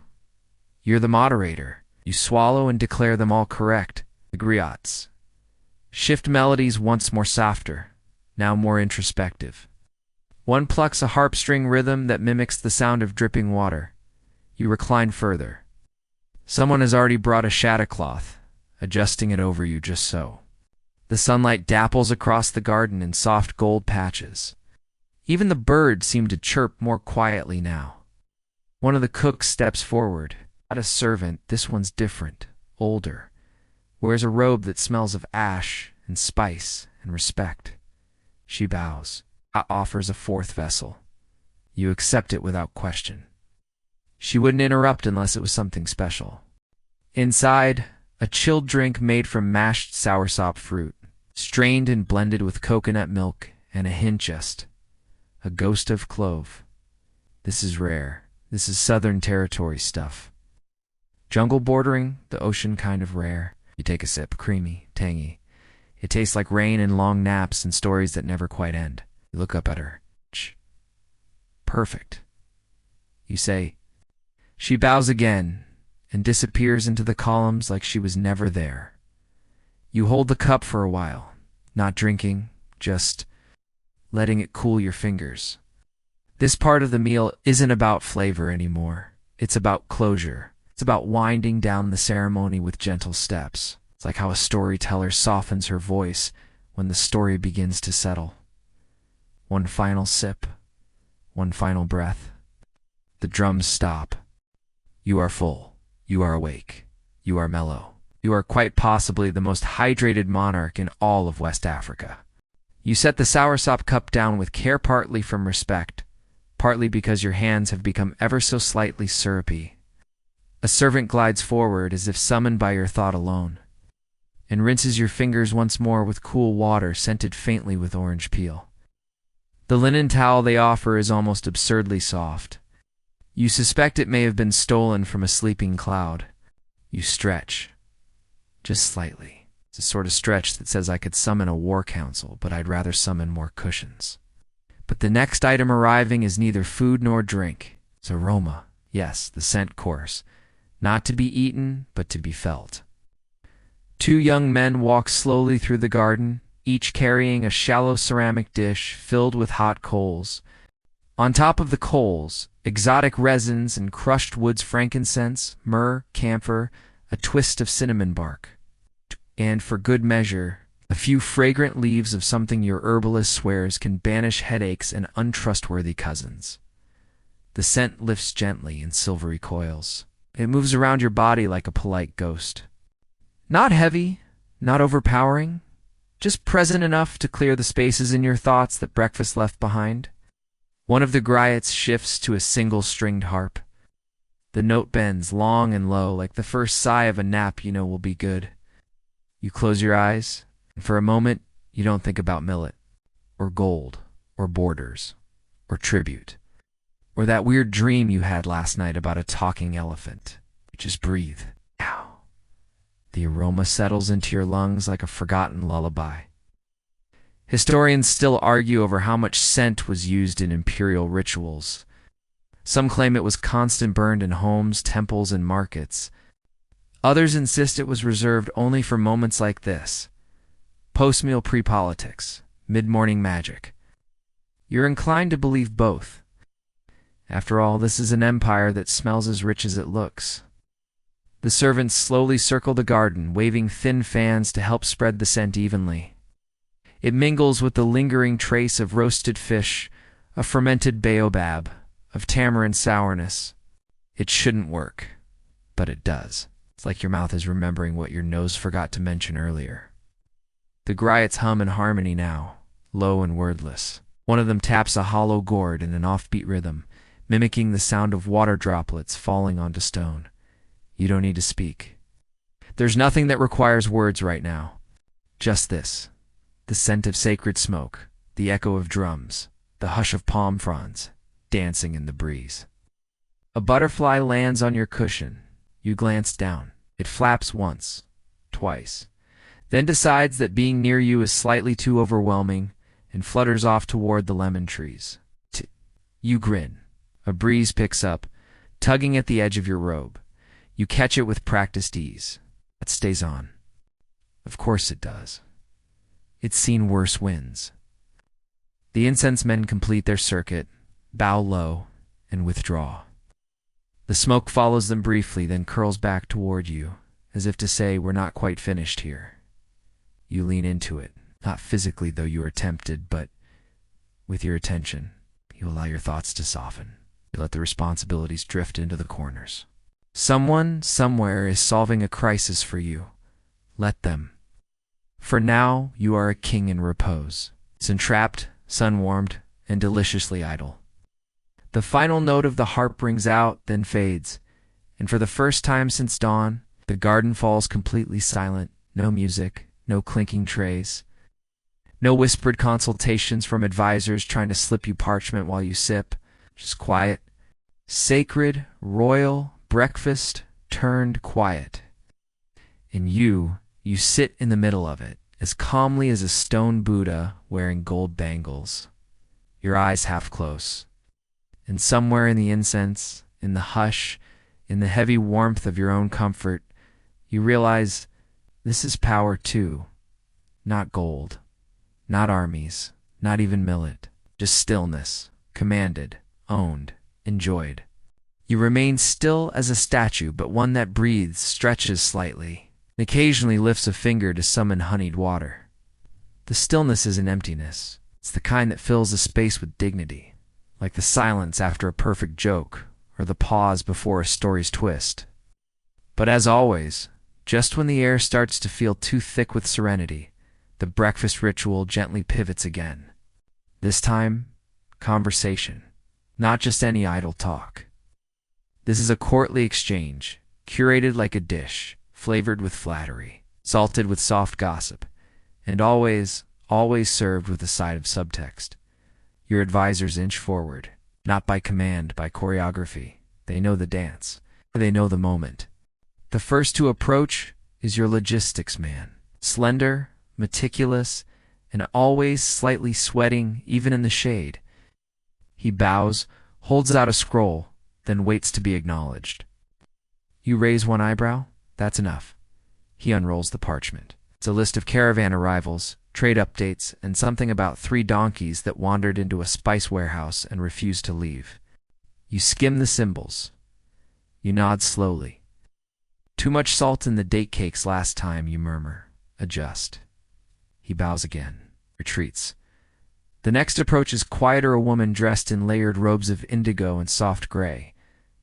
the moderator. You swallow and declare them all correct. The griots. Shift melodies once more softer, now more introspective. One plucks a harp string rhythm that mimics the sound of dripping water. You recline further. Someone has already brought a shadow cloth, adjusting it over you just so. The sunlight dapples across the garden in soft gold patches. Even the birds seem to chirp more quietly now. One of the cooks steps forward. Not a servant, this one's different, older. Wears a robe that smells of ash and spice and respect. She bows, offers a fourth vessel. You accept it without question. She wouldn't interrupt unless it was something special. Inside, a chilled drink made from mashed soursop fruit, strained and blended with coconut milk and a hint just, a ghost of clove. This is rare. This is Southern Territory stuff. Jungle bordering, the ocean kind of rare. You take a sip, creamy, tangy. It tastes like rain and long naps and stories that never quite end. You look up at her. Perfect. You say. She bows again and disappears into the columns like she was never there. You hold the cup for a while, not drinking, just letting it cool your fingers. This part of the meal isn't about flavor anymore. It's about closure. It's about winding down the ceremony with gentle steps. It's like how a storyteller softens her voice when the story begins to settle. One final sip, one final breath. The drums stop. You are full. You are awake. You are mellow. You are quite possibly the most hydrated monarch in all of West Africa. You set the soursop cup down with care, partly from respect, partly because your hands have become ever so slightly syrupy. A servant glides forward as if summoned by your thought alone, and rinses your fingers once more with cool water scented faintly with orange peel. The linen towel they offer is almost absurdly soft. You suspect it may have been stolen from a sleeping cloud. You stretch, just slightly. It's a sort of stretch that says I could summon a war council, but I'd rather summon more cushions. But the next item arriving is neither food nor drink. It's aroma. Yes, the scent course. Not to be eaten, but to be felt. Two young men walk slowly through the garden, each carrying a shallow ceramic dish filled with hot coals. On top of the coals, exotic resins and crushed woods, frankincense, myrrh, camphor, a twist of cinnamon bark. And for good measure, a few fragrant leaves of something your herbalist swears can banish headaches and untrustworthy cousins. The scent lifts gently in silvery coils. It moves around your body like a polite ghost. Not heavy, not overpowering, just present enough to clear the spaces in your thoughts that breakfast left behind. One of the griots shifts to a single-stringed harp. The note bends long and low like the first sigh of a nap you know will be good. You close your eyes, and for a moment you don't think about millet, or gold, or borders, or tribute, or that weird dream you had last night about a talking elephant. You just breathe. Now. The aroma settles into your lungs like a forgotten lullaby. Historians still argue over how much scent was used in imperial rituals. Some claim it was constant burned in homes, temples, and markets. Others insist it was reserved only for moments like this. Post-meal pre-politics, mid-morning magic. You're inclined to believe both. After all, this is an empire that smells as rich as it looks. The servants slowly circle the garden, waving thin fans to help spread the scent evenly. It mingles with the lingering trace of roasted fish, of fermented baobab, of tamarind sourness. It shouldn't work, but it does. It's like your mouth is remembering what your nose forgot to mention earlier. The griots hum in harmony now, low and wordless. One of them taps a hollow gourd in an offbeat rhythm, mimicking the sound of water droplets falling onto stone. You don't need to speak. There's nothing that requires words right now. Just this. The scent of sacred smoke, the echo of drums, the hush of palm fronds, dancing in the breeze. A butterfly lands on your cushion. You glance down. It flaps once, twice, then decides that being near you is slightly too overwhelming and flutters off toward the lemon trees. You grin. A breeze picks up, tugging at the edge of your robe. You catch it with practiced ease. It stays on. Of course it does. It's seen worse winds. The incense men complete their circuit, bow low, and withdraw. The smoke follows them briefly, then curls back toward you, as if to say, we're not quite finished here. You lean into it, not physically though you are tempted, but with your attention. You allow your thoughts to soften. You let the responsibilities drift into the corners. Someone, somewhere, is solving a crisis for you. Let them. For now, you are a king in repose, entrapped, sun-warmed, and deliciously idle. The final note of the harp rings out, then fades, and for the first time since dawn, the garden falls completely silent. No music, no clinking trays, no whispered consultations from advisors trying to slip you parchment while you sip. Just quiet. Sacred, royal, breakfast turned quiet. And you sit in the middle of it, as calmly as a stone Buddha wearing gold bangles, your eyes half close. And somewhere in the incense, in the hush, in the heavy warmth of your own comfort, you realize this is power too. Not gold, not armies, not even millet, just stillness, commanded, owned, enjoyed. You remain still as a statue, but one that breathes, stretches slightly, and occasionally lifts a finger to summon honeyed water. The stillness isn't emptiness. It's the kind that fills a space with dignity, like the silence after a perfect joke, or the pause before a story's twist. But as always, just when the air starts to feel too thick with serenity, the breakfast ritual gently pivots again. This time, conversation, not just any idle talk. This is a courtly exchange, curated like a dish, flavored with flattery, salted with soft gossip, and always served with a side of subtext. Your advisors inch forward, not by command, by choreography. They know the dance. They know the moment. The first to approach is your logistics man, slender, meticulous, and always slightly sweating, even in the shade. He bows, holds out a scroll, then waits to be acknowledged. You raise one eyebrow? That's enough. He unrolls the parchment. It's a list of caravan arrivals, trade updates, and something about 3 donkeys that wandered into a spice warehouse and refused to leave. You skim the symbols. You nod slowly. Too much salt in the date cakes last time, you murmur. Adjust. He bows again, retreats. The next approach is quieter, a woman dressed in layered robes of indigo and soft gray.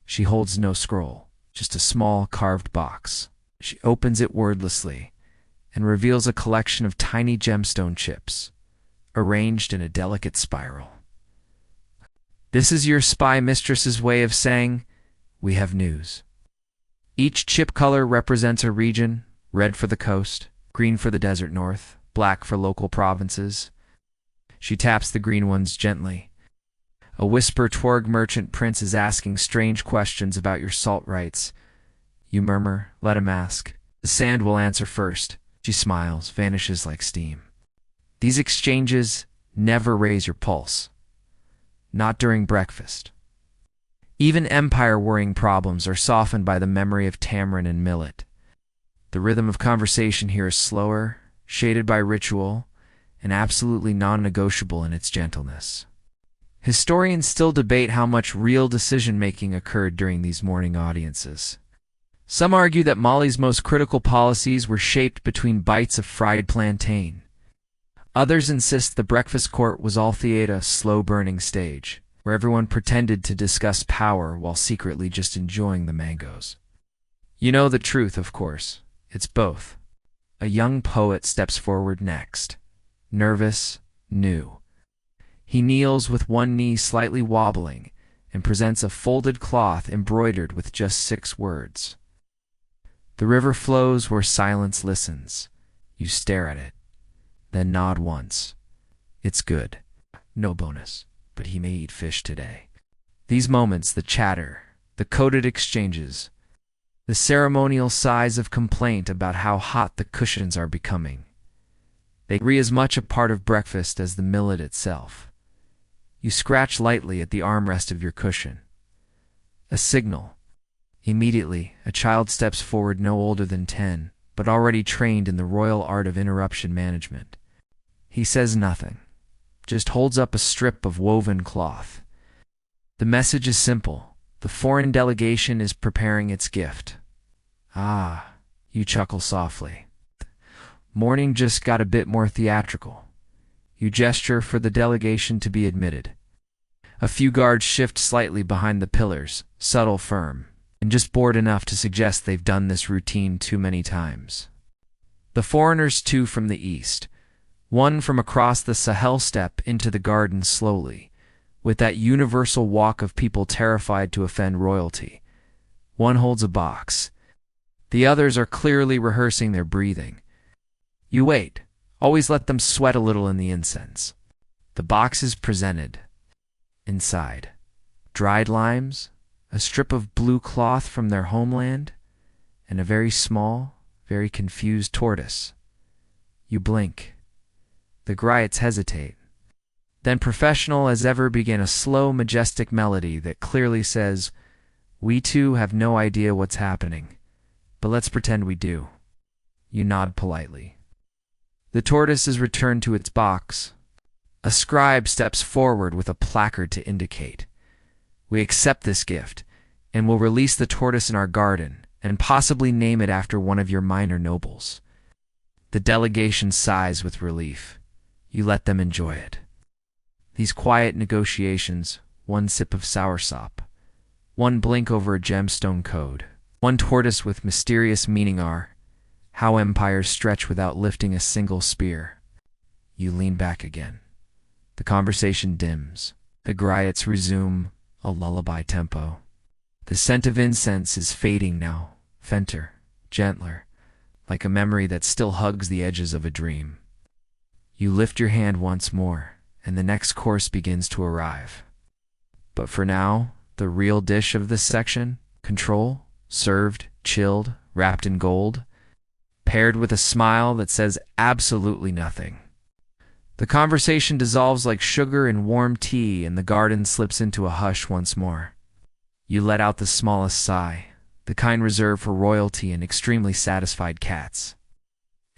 She holds no scroll, just a small carved box. She opens it wordlessly and reveals a collection of tiny gemstone chips, arranged in a delicate spiral. This is your spy mistress's way of saying, "We have news." Each chip color represents a region: red for the coast, green for the desert north, black for local provinces. She taps the green ones gently. A whisper twerg merchant prince is asking strange questions about your salt rights. You murmur, "Let him ask. The sand will answer first." She smiles, vanishes like steam. These exchanges never raise your pulse. Not during breakfast. Even empire-worrying problems are softened by the memory of tamarind and millet. The rhythm of conversation here is slower, shaded by ritual, and absolutely non-negotiable in its gentleness. Historians still debate how much real decision-making occurred during these morning audiences. Some argue that Mali's most critical policies were shaped between bites of fried plantain. Others insist the breakfast court was all theater, a slow-burning stage, where everyone pretended to discuss power while secretly just enjoying the mangoes. You know the truth, of course. It's both. A young poet steps forward next. Nervous, new. He kneels with one knee slightly wobbling and presents a folded cloth embroidered with just 6 words. The river flows where silence listens. You stare at it, then nod once. It's good. No bonus, but he may eat fish today. These moments, the chatter, the coded exchanges, the ceremonial sighs of complaint about how hot the cushions are becoming. They agree as much a part of breakfast as the millet itself. You scratch lightly at the armrest of your cushion. A signal. Immediately, a child steps forward, no older than 10, but already trained in the royal art of interruption management. He says nothing, just holds up a strip of woven cloth. The message is simple. The foreign delegation is preparing its gift. Ah, you chuckle softly. Morning just got a bit more theatrical. You gesture for the delegation to be admitted. A few guards shift slightly behind the pillars, subtle, firm, and just bored enough to suggest they've done this routine too many times. The foreigners, 2 from the east, 1 from across the Sahel, step into the garden slowly, with that universal walk of people terrified to offend royalty. 1 holds a box. The others are clearly rehearsing their breathing. You wait. Always let them sweat a little in the incense. The box is presented. Inside, dried limes, a strip of blue cloth from their homeland, and a very small, very confused tortoise. You blink. The griots hesitate. Then, professional as ever, begin a slow, majestic melody that clearly says, "We too have no idea what's happening, but let's pretend we do." You nod politely. The tortoise is returned to its box. A scribe steps forward with a placard to indicate, "We accept this gift, and will release the tortoise in our garden, and possibly name it after one of your minor nobles." The delegation sighs with relief. You let them enjoy it. These quiet negotiations, 1 sip of soursop, 1 blink over a gemstone code, 1 tortoise with mysterious meaning are how empires stretch without lifting a single spear. You lean back again. The conversation dims. The griots resume a lullaby tempo. The scent of incense is fading now, fainter, gentler, like a memory that still hugs the edges of a dream. You lift your hand once more, and the next course begins to arrive. But for now, the real dish of this section, control, served, chilled, wrapped in gold, paired with a smile that says absolutely nothing. The conversation dissolves like sugar in warm tea, and the garden slips into a hush once more. You let out the smallest sigh, the kind reserved for royalty and extremely satisfied cats.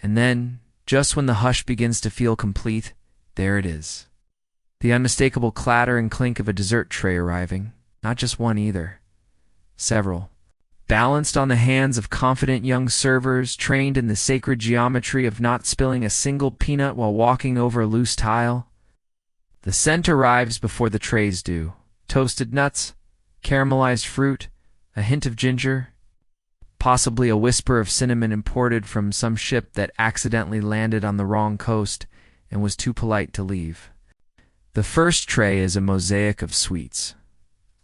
And then, Just when the hush begins to feel complete, there it is. The unmistakable clatter and clink of a dessert tray arriving. Not just one either. Several. Balanced on the hands of confident young servers trained in the sacred geometry of not spilling a single peanut while walking over a loose tile. The scent arrives before the trays do. Toasted nuts, caramelized fruit, a hint of ginger, possibly a whisper of cinnamon imported from some ship that accidentally landed on the wrong coast and was too polite to leave. The first tray is a mosaic of sweets.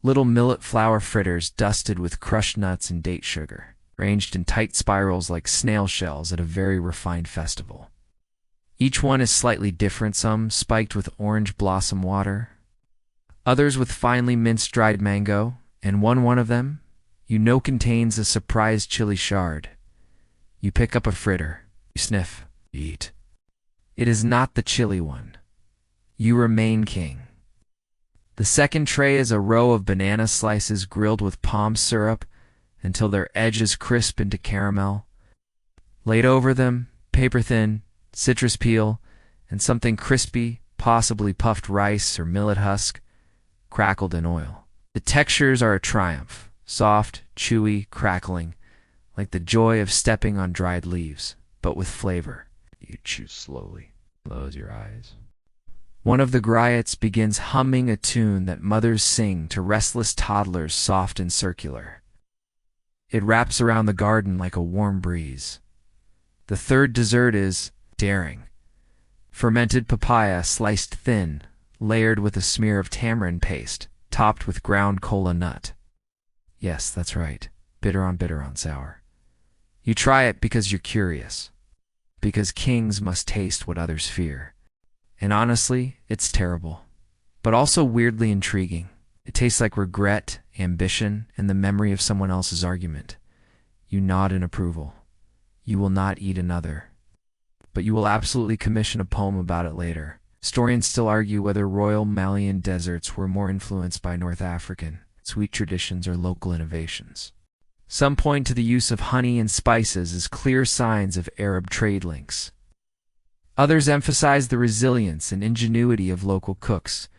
Little millet flour fritters dusted with crushed nuts and date sugar, ranged in tight spirals like snail shells at a very refined festival. Each one is slightly different, some spiked with orange blossom water, others with finely minced dried mango, and one of them, you know, contains a surprise chili shard. You pick up a fritter, you sniff, you eat. It is not the chili one. You remain king. The second tray is a row of banana slices grilled with palm syrup until their edges crisp into caramel. Laid over them, paper-thin, citrus peel, and something crispy, possibly puffed rice or millet husk, crackled in oil. The textures are a triumph, soft, chewy, crackling, like the joy of stepping on dried leaves, but with flavor. You chew slowly, close your eyes. One of the griots begins humming a tune that mothers sing to restless toddlers, soft and circular. It wraps around the garden like a warm breeze. The third dessert is daring. Fermented papaya sliced thin, layered with a smear of tamarind paste, topped with ground cola nut. Yes, that's right. Bitter on sour. You try it because you're curious. Because kings must taste what others fear. And honestly, it's terrible, but also weirdly intriguing. It tastes like regret, ambition, and the memory of someone else's argument. You nod in approval. You will not eat another. But you will absolutely commission a poem about it later. Historians still argue whether royal Malian deserts were more influenced by North African sweet traditions or local innovations. Some point to the use of honey and spices as clear signs of Arab trade links. Others emphasize the resilience and ingenuity of local cooks,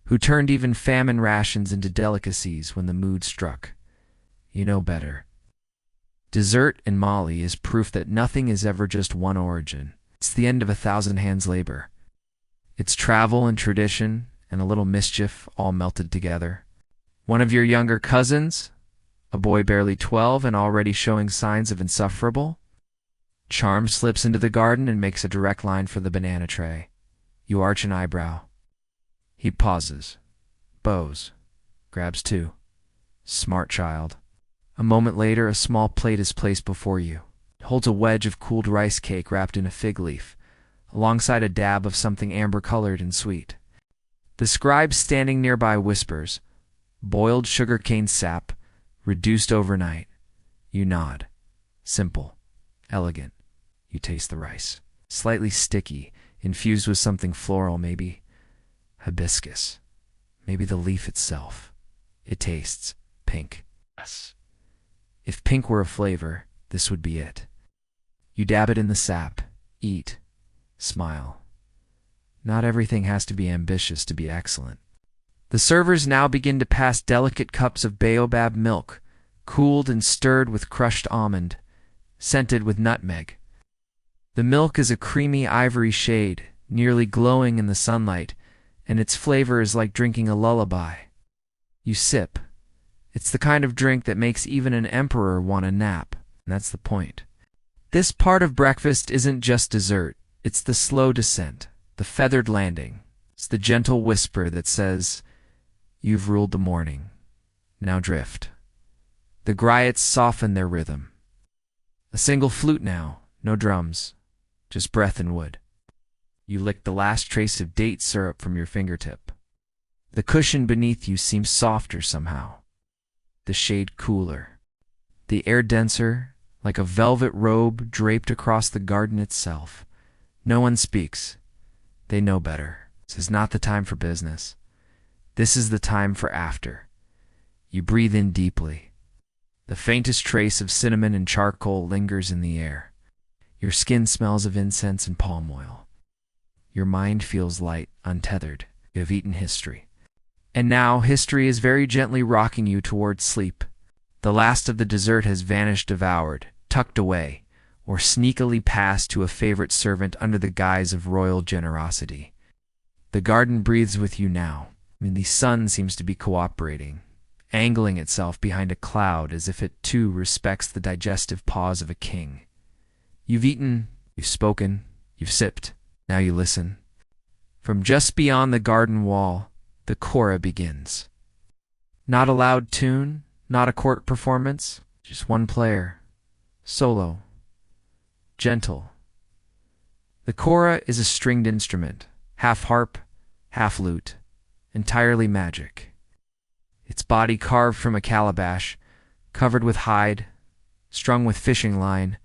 who turned even famine rations into delicacies when the mood struck. You know better. Dessert in Mali is proof that nothing is ever just one origin. It's the end of 1,000 hands' labor. It's travel and tradition and a little mischief all melted together. One of your younger cousins, a boy barely 12 and already showing signs of insufferable, charm slips into the garden and makes a direct line for the banana tray. You arch an eyebrow. He pauses, bows, grabs two. Smart child. A moment later, a small plate is placed before you. It holds a wedge of cooled rice cake wrapped in a fig leaf, alongside a dab of something amber-colored and sweet. The scribe standing nearby whispers, "Boiled sugarcane sap, reduced overnight." You nod. Simple. Elegant. You taste the rice. Slightly sticky, infused with something floral, maybe hibiscus. Maybe the leaf itself. It tastes pink. Yes. If pink were a flavor, this would be it. You dab it in the sap. Eat. Smile. Not everything has to be ambitious to be excellent. The servers now begin to pass delicate cups of baobab milk, cooled and stirred with crushed almond, scented with nutmeg. The milk is a creamy ivory shade, nearly glowing in the sunlight, and its flavor is like drinking a lullaby. You sip. It's the kind of drink that makes even an emperor want a nap, and that's the point. This part of breakfast isn't just dessert. It's the slow descent, the feathered landing. It's the gentle whisper that says, "You've ruled the morning. Now drift." The griots soften their rhythm. A single flute now, no drums, just breath and wood. You lick the last trace of date syrup from your fingertip. The cushion beneath you seems softer somehow. The shade cooler. The air denser, like a velvet robe draped across the garden itself. No one speaks. They know better. This is not the time for business. This is the time for after. You breathe in deeply. The faintest trace of cinnamon and charcoal lingers in the air. Your skin smells of incense and palm oil. Your mind feels light, untethered. You have eaten history. And now history is very gently rocking you towards sleep. The last of the dessert has vanished devoured, tucked away, or sneakily passed to a favorite servant under the guise of royal generosity. The garden breathes with you now. The sun seems to be cooperating, angling itself behind a cloud as if it too respects the digestive pause of a king. You've eaten, you've spoken, you've sipped, now you listen. From just beyond the garden wall, the kora begins. Not a loud tune, not a court performance, just one player, solo, gentle. The kora is a stringed instrument, half harp, half lute, entirely magic. Its body carved from a calabash, covered with hide, strung with fishing line,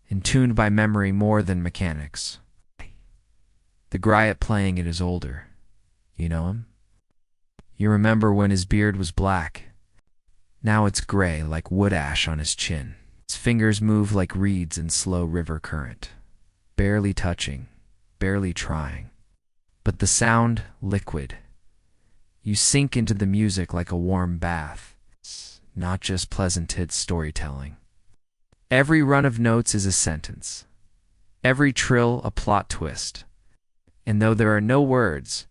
and tuned by memory more than mechanics. The griot playing it is older. You know him? You remember when his beard was black. Now it's gray like wood ash on his chin. His fingers move like reeds in slow river current, barely touching, barely trying. But the sound, liquid. You sink into the music like a warm bath. It's not just pleasant storytelling. Every run of notes is a sentence. Every trill a plot twist. And though there are no words,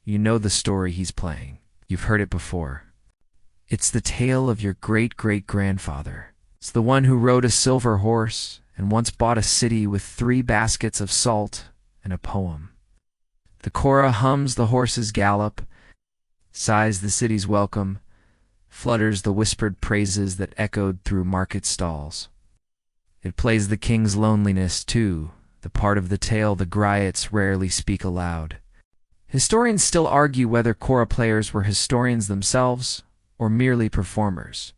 you know the story he's playing. You've heard it before. It's the tale of your great-great-grandfather. It's the one who rode a silver horse and once bought a city with 3 baskets of salt and a poem. The kora hums the horse's gallop, sighs the city's welcome, flutters the whispered praises that echoed through market stalls. It plays the king's loneliness, too, the part of the tale the griots rarely speak aloud. Historians still argue whether kora players were historians themselves or merely performers.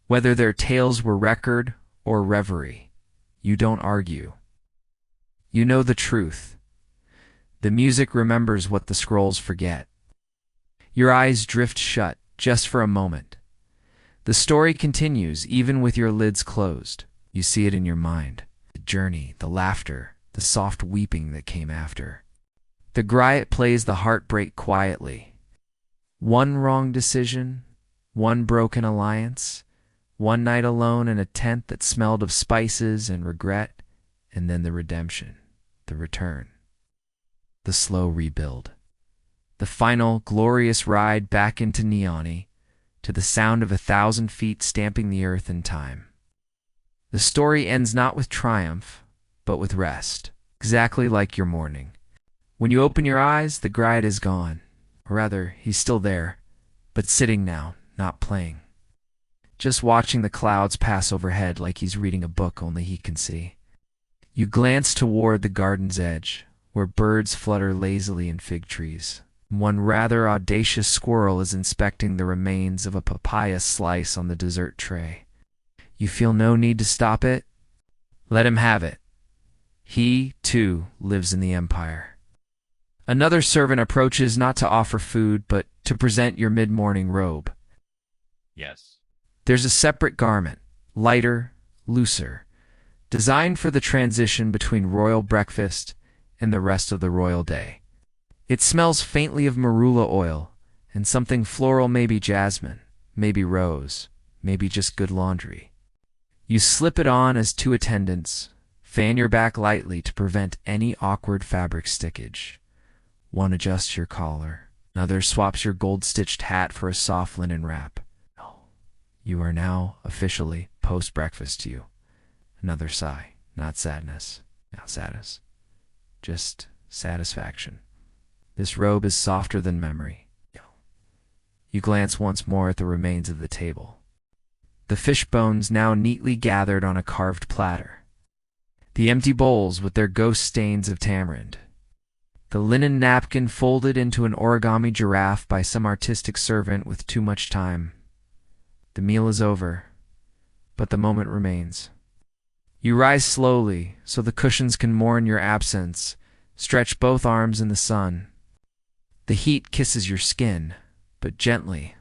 Whether their tales were record or reverie. You don't argue. You know the truth. The music remembers what the scrolls forget. Your eyes drift shut, just for a moment. The story continues, even with your lids closed. You see it in your mind. The journey, the laughter, the soft weeping that came after. The griot plays the heartbreak quietly. One wrong decision, one broken alliance, one night alone in a tent that smelled of spices and regret, and then the redemption, the return, the slow rebuild. The final, glorious ride back into Niani, to the sound of 1,000 feet stamping the earth in time. The story ends not with triumph, but with rest, exactly like your morning. When you open your eyes, the griot is gone. Or rather, he's still there, but sitting now, not playing. Just watching the clouds pass overhead like he's reading a book only he can see. You glance toward the garden's edge, where birds flutter lazily in fig trees. One rather audacious squirrel is inspecting the remains of a papaya slice on the dessert tray. You feel no need to stop it? Let him have it. He, too, lives in the empire. Another servant approaches not to offer food, but to present your mid-morning robe. Yes. There's a separate garment, lighter, looser, designed for the transition between royal breakfast and the rest of the royal day. It smells faintly of marula oil and something floral, maybe jasmine, maybe rose, maybe just good laundry. You slip it on as 2 attendants fan your back lightly to prevent any awkward fabric stickage. One adjusts your collar, another swaps your gold-stitched hat for a soft linen wrap. You are now officially post-breakfast to you. Another sigh, not sadness, not sadness, just satisfaction. This robe is softer than memory. You glance once more at the remains of the table. The fish bones now neatly gathered on a carved platter. The empty bowls with their ghost stains of tamarind. The linen napkin folded into an origami giraffe by some artistic servant with too much time. The meal is over, but the moment remains. You rise slowly so the cushions can mourn your absence, stretch both arms in the sun. The heat kisses your skin, but gently,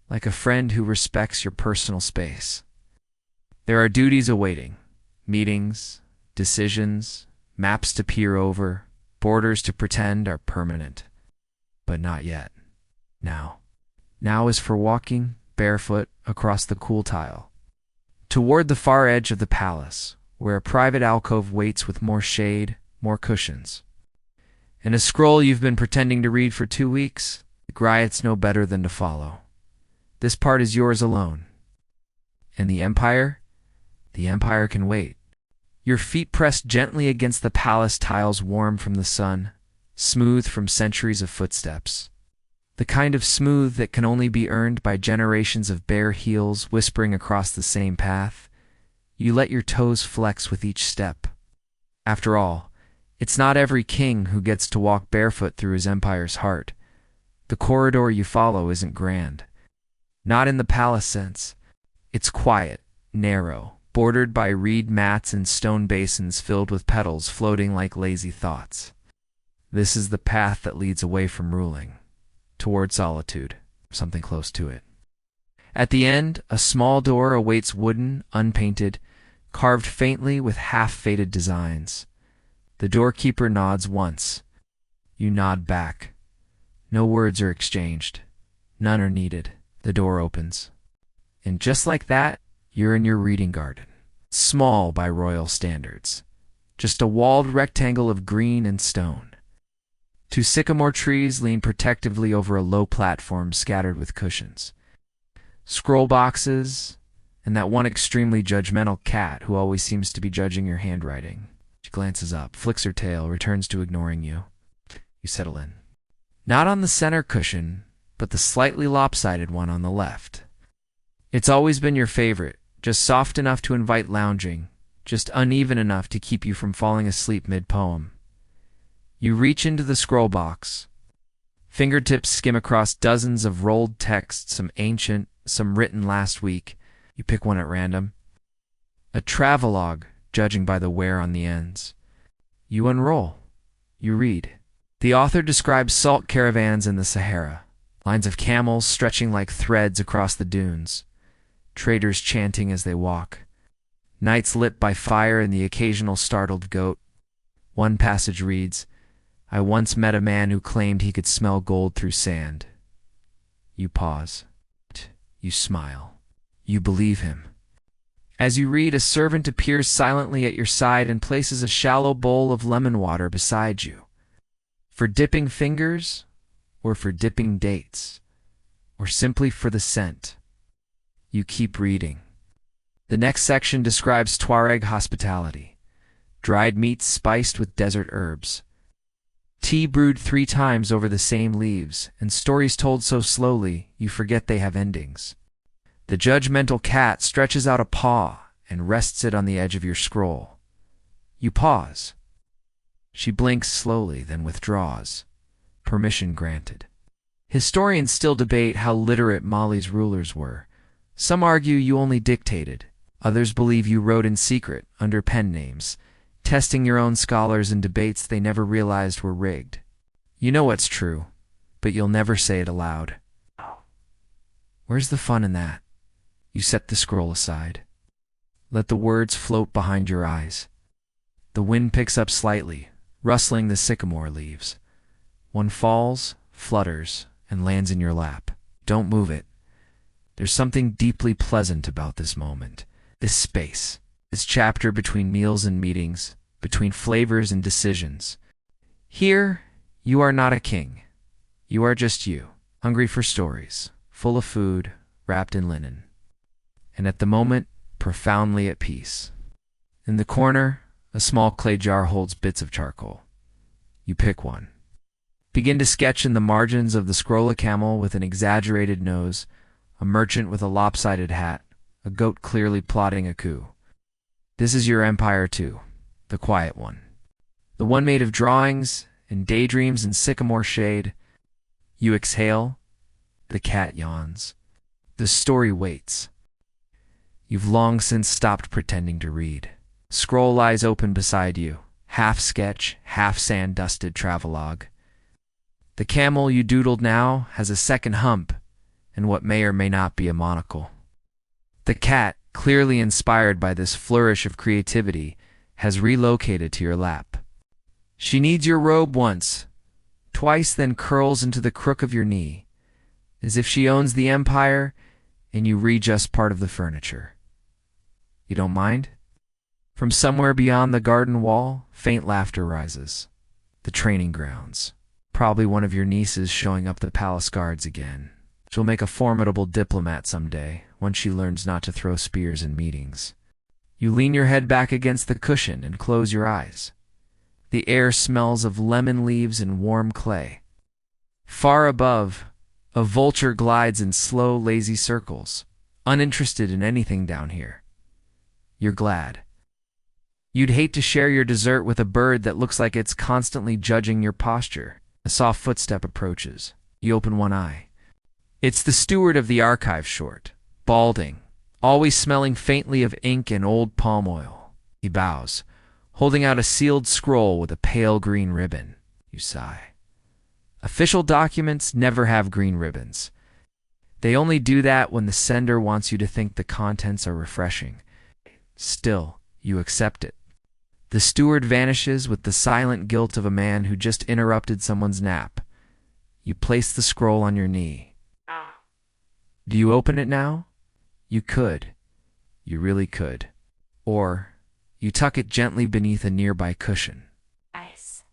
like a friend who respects your personal space. There are duties awaiting, meetings, decisions, maps to peer over, borders to pretend are permanent. But not yet. Now. Now is for walking, barefoot, across the cool tile. Toward the far edge of the palace, where a private alcove waits with more shade, more cushions. And a scroll you've been pretending to read for 2 weeks, the Griots know better than to follow. This part is yours alone. And the Empire? The Empire can wait. Your feet pressed gently against the palace tiles, warm from the sun, smooth from centuries of footsteps. The kind of smooth that can only be earned by generations of bare heels whispering across the same path. You let your toes flex with each step. After all, it's not every king who gets to walk barefoot through his empire's heart. The corridor you follow isn't grand. Not in the palace sense. It's quiet, narrow, bordered by reed mats and stone basins filled with petals floating like lazy thoughts. This is the path that leads away from ruling, toward solitude, something close to it. At the end, a small door awaits, wooden, unpainted, carved faintly with half-faded designs. The doorkeeper nods once. You nod back. No words are exchanged. None are needed. The door opens. And just like that, you're in your reading garden. Small by royal standards. Just a walled rectangle of green and stone. 2 sycamore trees lean protectively over a low platform scattered with cushions. Scroll boxes, and that one extremely judgmental cat who always seems to be judging your handwriting. She glances up, flicks her tail, returns to ignoring you. You settle in. Not on the center cushion, but the slightly lopsided one on the left. It's always been your favorite, just soft enough to invite lounging, just uneven enough to keep you from falling asleep mid-poem. You reach into the scroll box. Fingertips skim across dozens of rolled texts, some ancient, some written last week. You pick one at random. A travelogue, judging by the wear on the ends. You unroll. You read. The author describes salt caravans in the Sahara, lines of camels stretching like threads across the dunes, traders chanting as they walk, nights lit by fire and the occasional startled goat. One passage reads, I once met a man who claimed he could smell gold through sand. You pause. You smile. You believe him. As you read, a servant appears silently at your side and places a shallow bowl of lemon water beside you. For dipping fingers, or for dipping dates, or simply for the scent. You keep reading. The next section describes Tuareg hospitality. Dried meats spiced with desert herbs. Tea brewed 3 times over the same leaves, and stories told so slowly you forget they have endings. The judgmental cat stretches out a paw and rests it on the edge of your scroll. You pause. She blinks slowly, then withdraws. Permission granted. Historians still debate how literate Mali's rulers were. Some argue you only dictated. Others believe you wrote in secret, under pen names, testing your own scholars in debates they never realized were rigged. You know what's true, but you'll never say it aloud. Where's the fun in that? You set the scroll aside. Let the words float behind your eyes. The wind picks up slightly, rustling the sycamore leaves. One falls, flutters, and lands in your lap. Don't move it. There's something deeply pleasant about this moment, this space, this chapter between meals and meetings, between flavors and decisions. Here, you are not a king. You are just you, hungry for stories, full of food, wrapped in linen. And at the moment, profoundly at peace. In the corner, a small clay jar holds bits of charcoal. You pick one. Begin to sketch in the margins of the scroll a camel with an exaggerated nose, a merchant with a lopsided hat, a goat clearly plotting a coup. This is your empire too, the quiet one. The one made of drawings and daydreams and sycamore shade. You exhale. The cat yawns. The story waits. You've long since stopped pretending to read. Scroll lies open beside you, half sketch, half sand-dusted travelogue. The camel you doodled now has a second hump and what may or may not be a monocle. The cat, clearly inspired by this flourish of creativity, has relocated to your lap. She needs your robe once, twice, then curls into the crook of your knee, as if she owns the empire and you readjust part of the furniture. You don't mind? From somewhere beyond the garden wall, faint laughter rises. The training grounds. Probably one of your nieces showing up the palace guards again. She'll make a formidable diplomat someday, once she learns not to throw spears in meetings. You lean your head back against the cushion and close your eyes. The air smells of lemon leaves and warm clay. Far above, a vulture glides in slow, lazy circles, uninterested in anything down here. You're glad. You'd hate to share your dessert with a bird that looks like it's constantly judging your posture. A soft footstep approaches. You open one eye. It's the steward of the archive short, balding, always smelling faintly of ink and old palm oil. He bows, holding out a sealed scroll with a pale green ribbon. You sigh. Official documents never have green ribbons. They only do that when the sender wants you to think the contents are refreshing. Still, you accept it. The steward vanishes with the silent guilt of a man who just interrupted someone's nap. You place the scroll on your knee. Do you open it now? You could. You really could. Or you tuck it gently beneath a nearby cushion. Ice.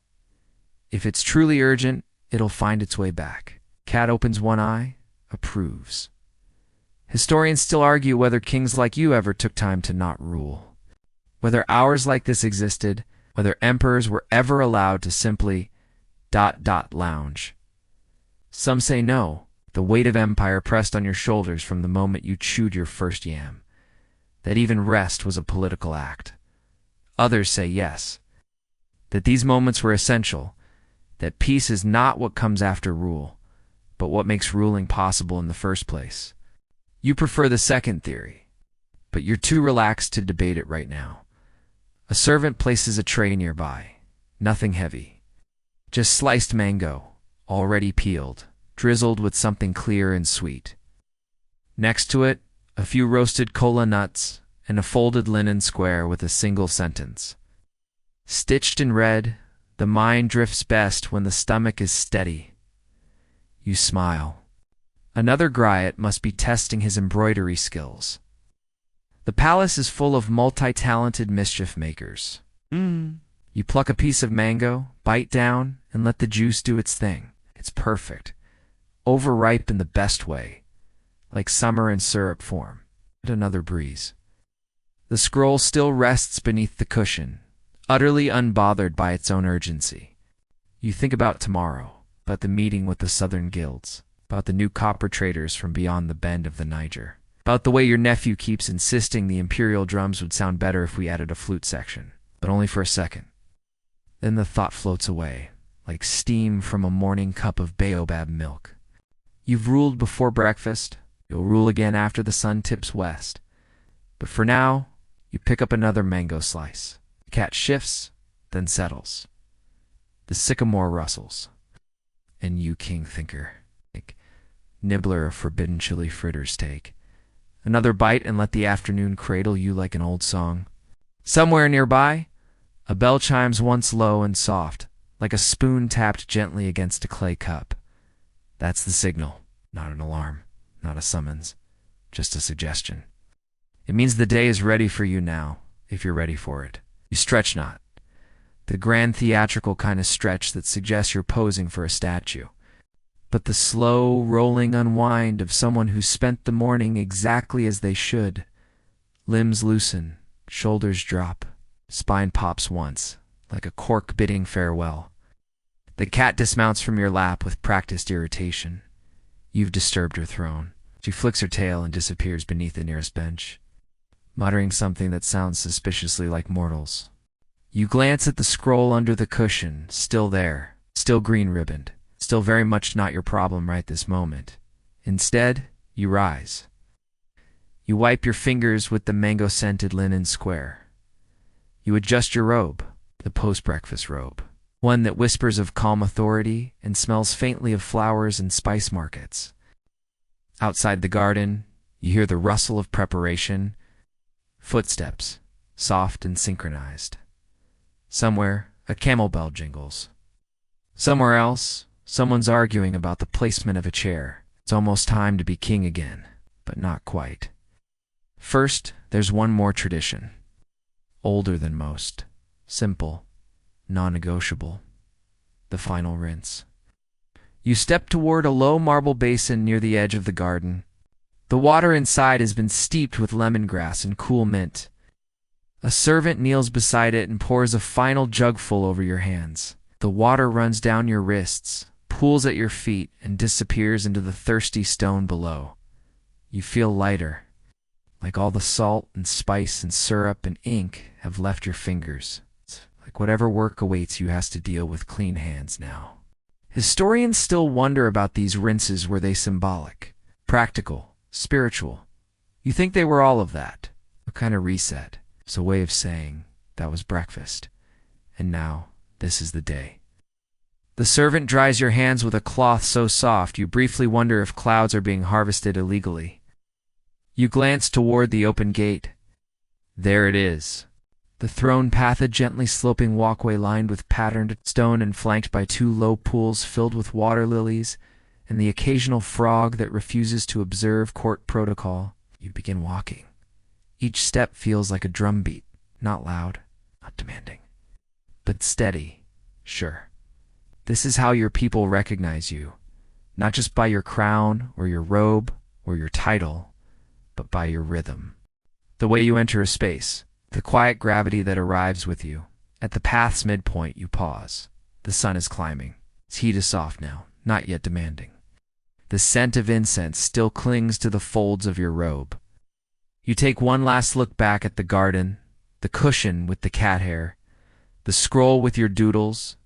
If it's truly urgent, it'll find its way back. Cat opens one eye, approves. Historians still argue whether kings like you ever took time to not rule. Whether hours like this existed, whether emperors were ever allowed to simply ... lounge. Some say no, the weight of empire pressed on your shoulders from the moment you chewed your first yam, that even rest was a political act. Others say yes, that these moments were essential, that peace is not what comes after rule, but what makes ruling possible in the first place. You prefer the second theory, but you're too relaxed to debate it right now. A servant places a tray nearby. Nothing heavy. Just sliced mango, already peeled, drizzled with something clear and sweet. Next to it, a few roasted kola nuts and a folded linen square with a single sentence. Stitched in red, the mind drifts best when the stomach is steady. You smile. Another griot must be testing his embroidery skills. The palace is full of multi-talented mischief makers. You pluck a piece of mango, bite down, and let the juice do its thing. It's perfect. Overripe in the best way. Like summer in syrup form. Another breeze. The scroll still rests beneath the cushion, utterly unbothered by its own urgency. You think about tomorrow, about the meeting with the southern guilds, about the new copper traders from beyond the bend of the Niger. About the way your nephew keeps insisting the imperial drums would sound better if we added a flute section, but only for a second. Then the thought floats away, like steam from a morning cup of baobab milk. You've ruled before breakfast, you'll rule again after the sun tips west. But for now, you pick up another mango slice. The cat shifts, then settles. The sycamore rustles. And you, king thinker, like nibbler of forbidden chili fritters, take another bite and let the afternoon cradle you like an old song. Somewhere nearby, a bell chimes once low and soft, like a spoon tapped gently against a clay cup. That's the signal, not an alarm, not a summons, just a suggestion. It means the day is ready for you now, if you're ready for it. You stretch not, the grand theatrical kind of stretch that suggests you're posing for a statue, but the slow, rolling unwind of someone who spent the morning exactly as they should. Limbs loosen, shoulders drop, spine pops once, like a cork bidding farewell. The cat dismounts from your lap with practiced irritation. You've disturbed her throne. She flicks her tail and disappears beneath the nearest bench, muttering something that sounds suspiciously like mortals. You glance at the scroll under the cushion, still there, still green-ribboned, still very much not your problem right this moment. Instead, you rise. You wipe your fingers with the mango-scented linen square. You adjust your robe, the post-breakfast robe, one that whispers of calm authority and smells faintly of flowers and spice markets. Outside the garden, you hear the rustle of preparation, footsteps, soft and synchronized. Somewhere, a camel bell jingles. Somewhere else, someone's arguing about the placement of a chair. It's almost time to be king again, but not quite. First, there's one more tradition. Older than most. Simple. Non-negotiable. The final rinse. You step toward a low marble basin near the edge of the garden. The water inside has been steeped with lemongrass and cool mint. A servant kneels beside it and pours a final jugful over your hands. The water runs down your wrists, pools at your feet, and disappears into the thirsty stone below. You feel lighter, like all the salt and spice and syrup and ink have left your fingers. It's like whatever work awaits you has to deal with clean hands now. Historians still wonder about these rinses. Were they symbolic, practical, spiritual? You think they were all of that? A kind of reset. It's a way of saying, that was breakfast, and now this is the day. The servant dries your hands with a cloth so soft you briefly wonder if clouds are being harvested illegally. You glance toward the open gate. There it is. The thrown path, a gently sloping walkway lined with patterned stone and flanked by two low pools filled with water lilies and the occasional frog that refuses to observe court protocol. You begin walking. Each step feels like a drumbeat, not loud, not demanding, but steady, sure. This is how your people recognize you, not just by your crown or your robe or your title, but by your rhythm. The way you enter a space, the quiet gravity that arrives with you. At the path's midpoint, you pause. The sun is climbing. Its heat is soft now, not yet demanding. The scent of incense still clings to the folds of your robe. You take one last look back at the garden, the cushion with the cat hair, the scroll with your doodles,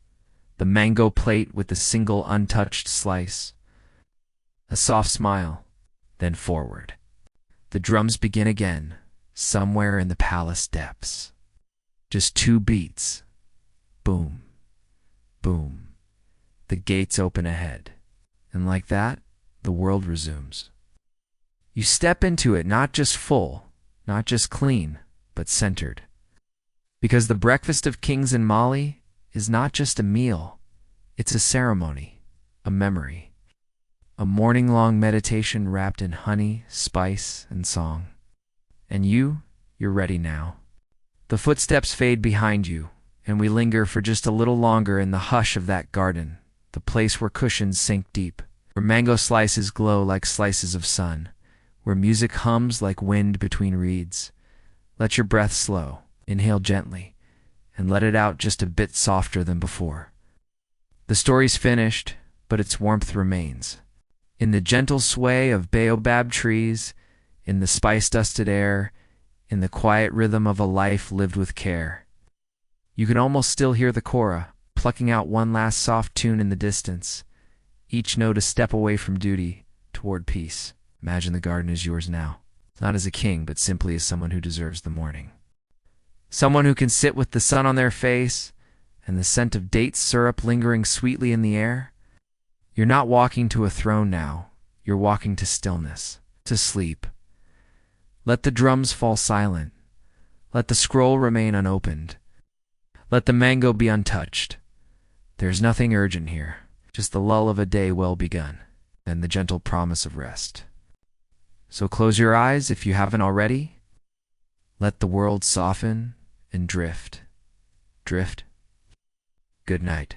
the mango plate with the single untouched slice. A soft smile, then forward. The drums begin again, somewhere in the palace depths. Just 2 beats. Boom, boom. The gates open ahead, and like that, the world resumes. You step into it not just full, not just clean, but centered. Because the breakfast of kings in Mali is not just a meal, it's a ceremony, a memory, a morning-long meditation wrapped in honey, spice, and song. And you're ready now. The footsteps fade behind you, and we linger for just a little longer in the hush of that garden, the place where cushions sink deep, where mango slices glow like slices of sun, where music hums like wind between reeds. Let your breath slow, inhale gently, and let it out just a bit softer than before. The story's finished, but its warmth remains. In the gentle sway of baobab trees, in the spice-dusted air, in the quiet rhythm of a life lived with care. You can almost still hear the kora, plucking out one last soft tune in the distance, each note a step away from duty, toward peace. Imagine the garden is yours now, not as a king, but simply as someone who deserves the morning. Someone who can sit with the sun on their face and the scent of date syrup lingering sweetly in the air. You're not walking to a throne now. You're walking to stillness, to sleep. Let the drums fall silent. Let the scroll remain unopened. Let the mango be untouched. There's nothing urgent here, just the lull of a day well begun, and the gentle promise of rest. So close your eyes if you haven't already. Let the world soften and drift. Drift. Good night.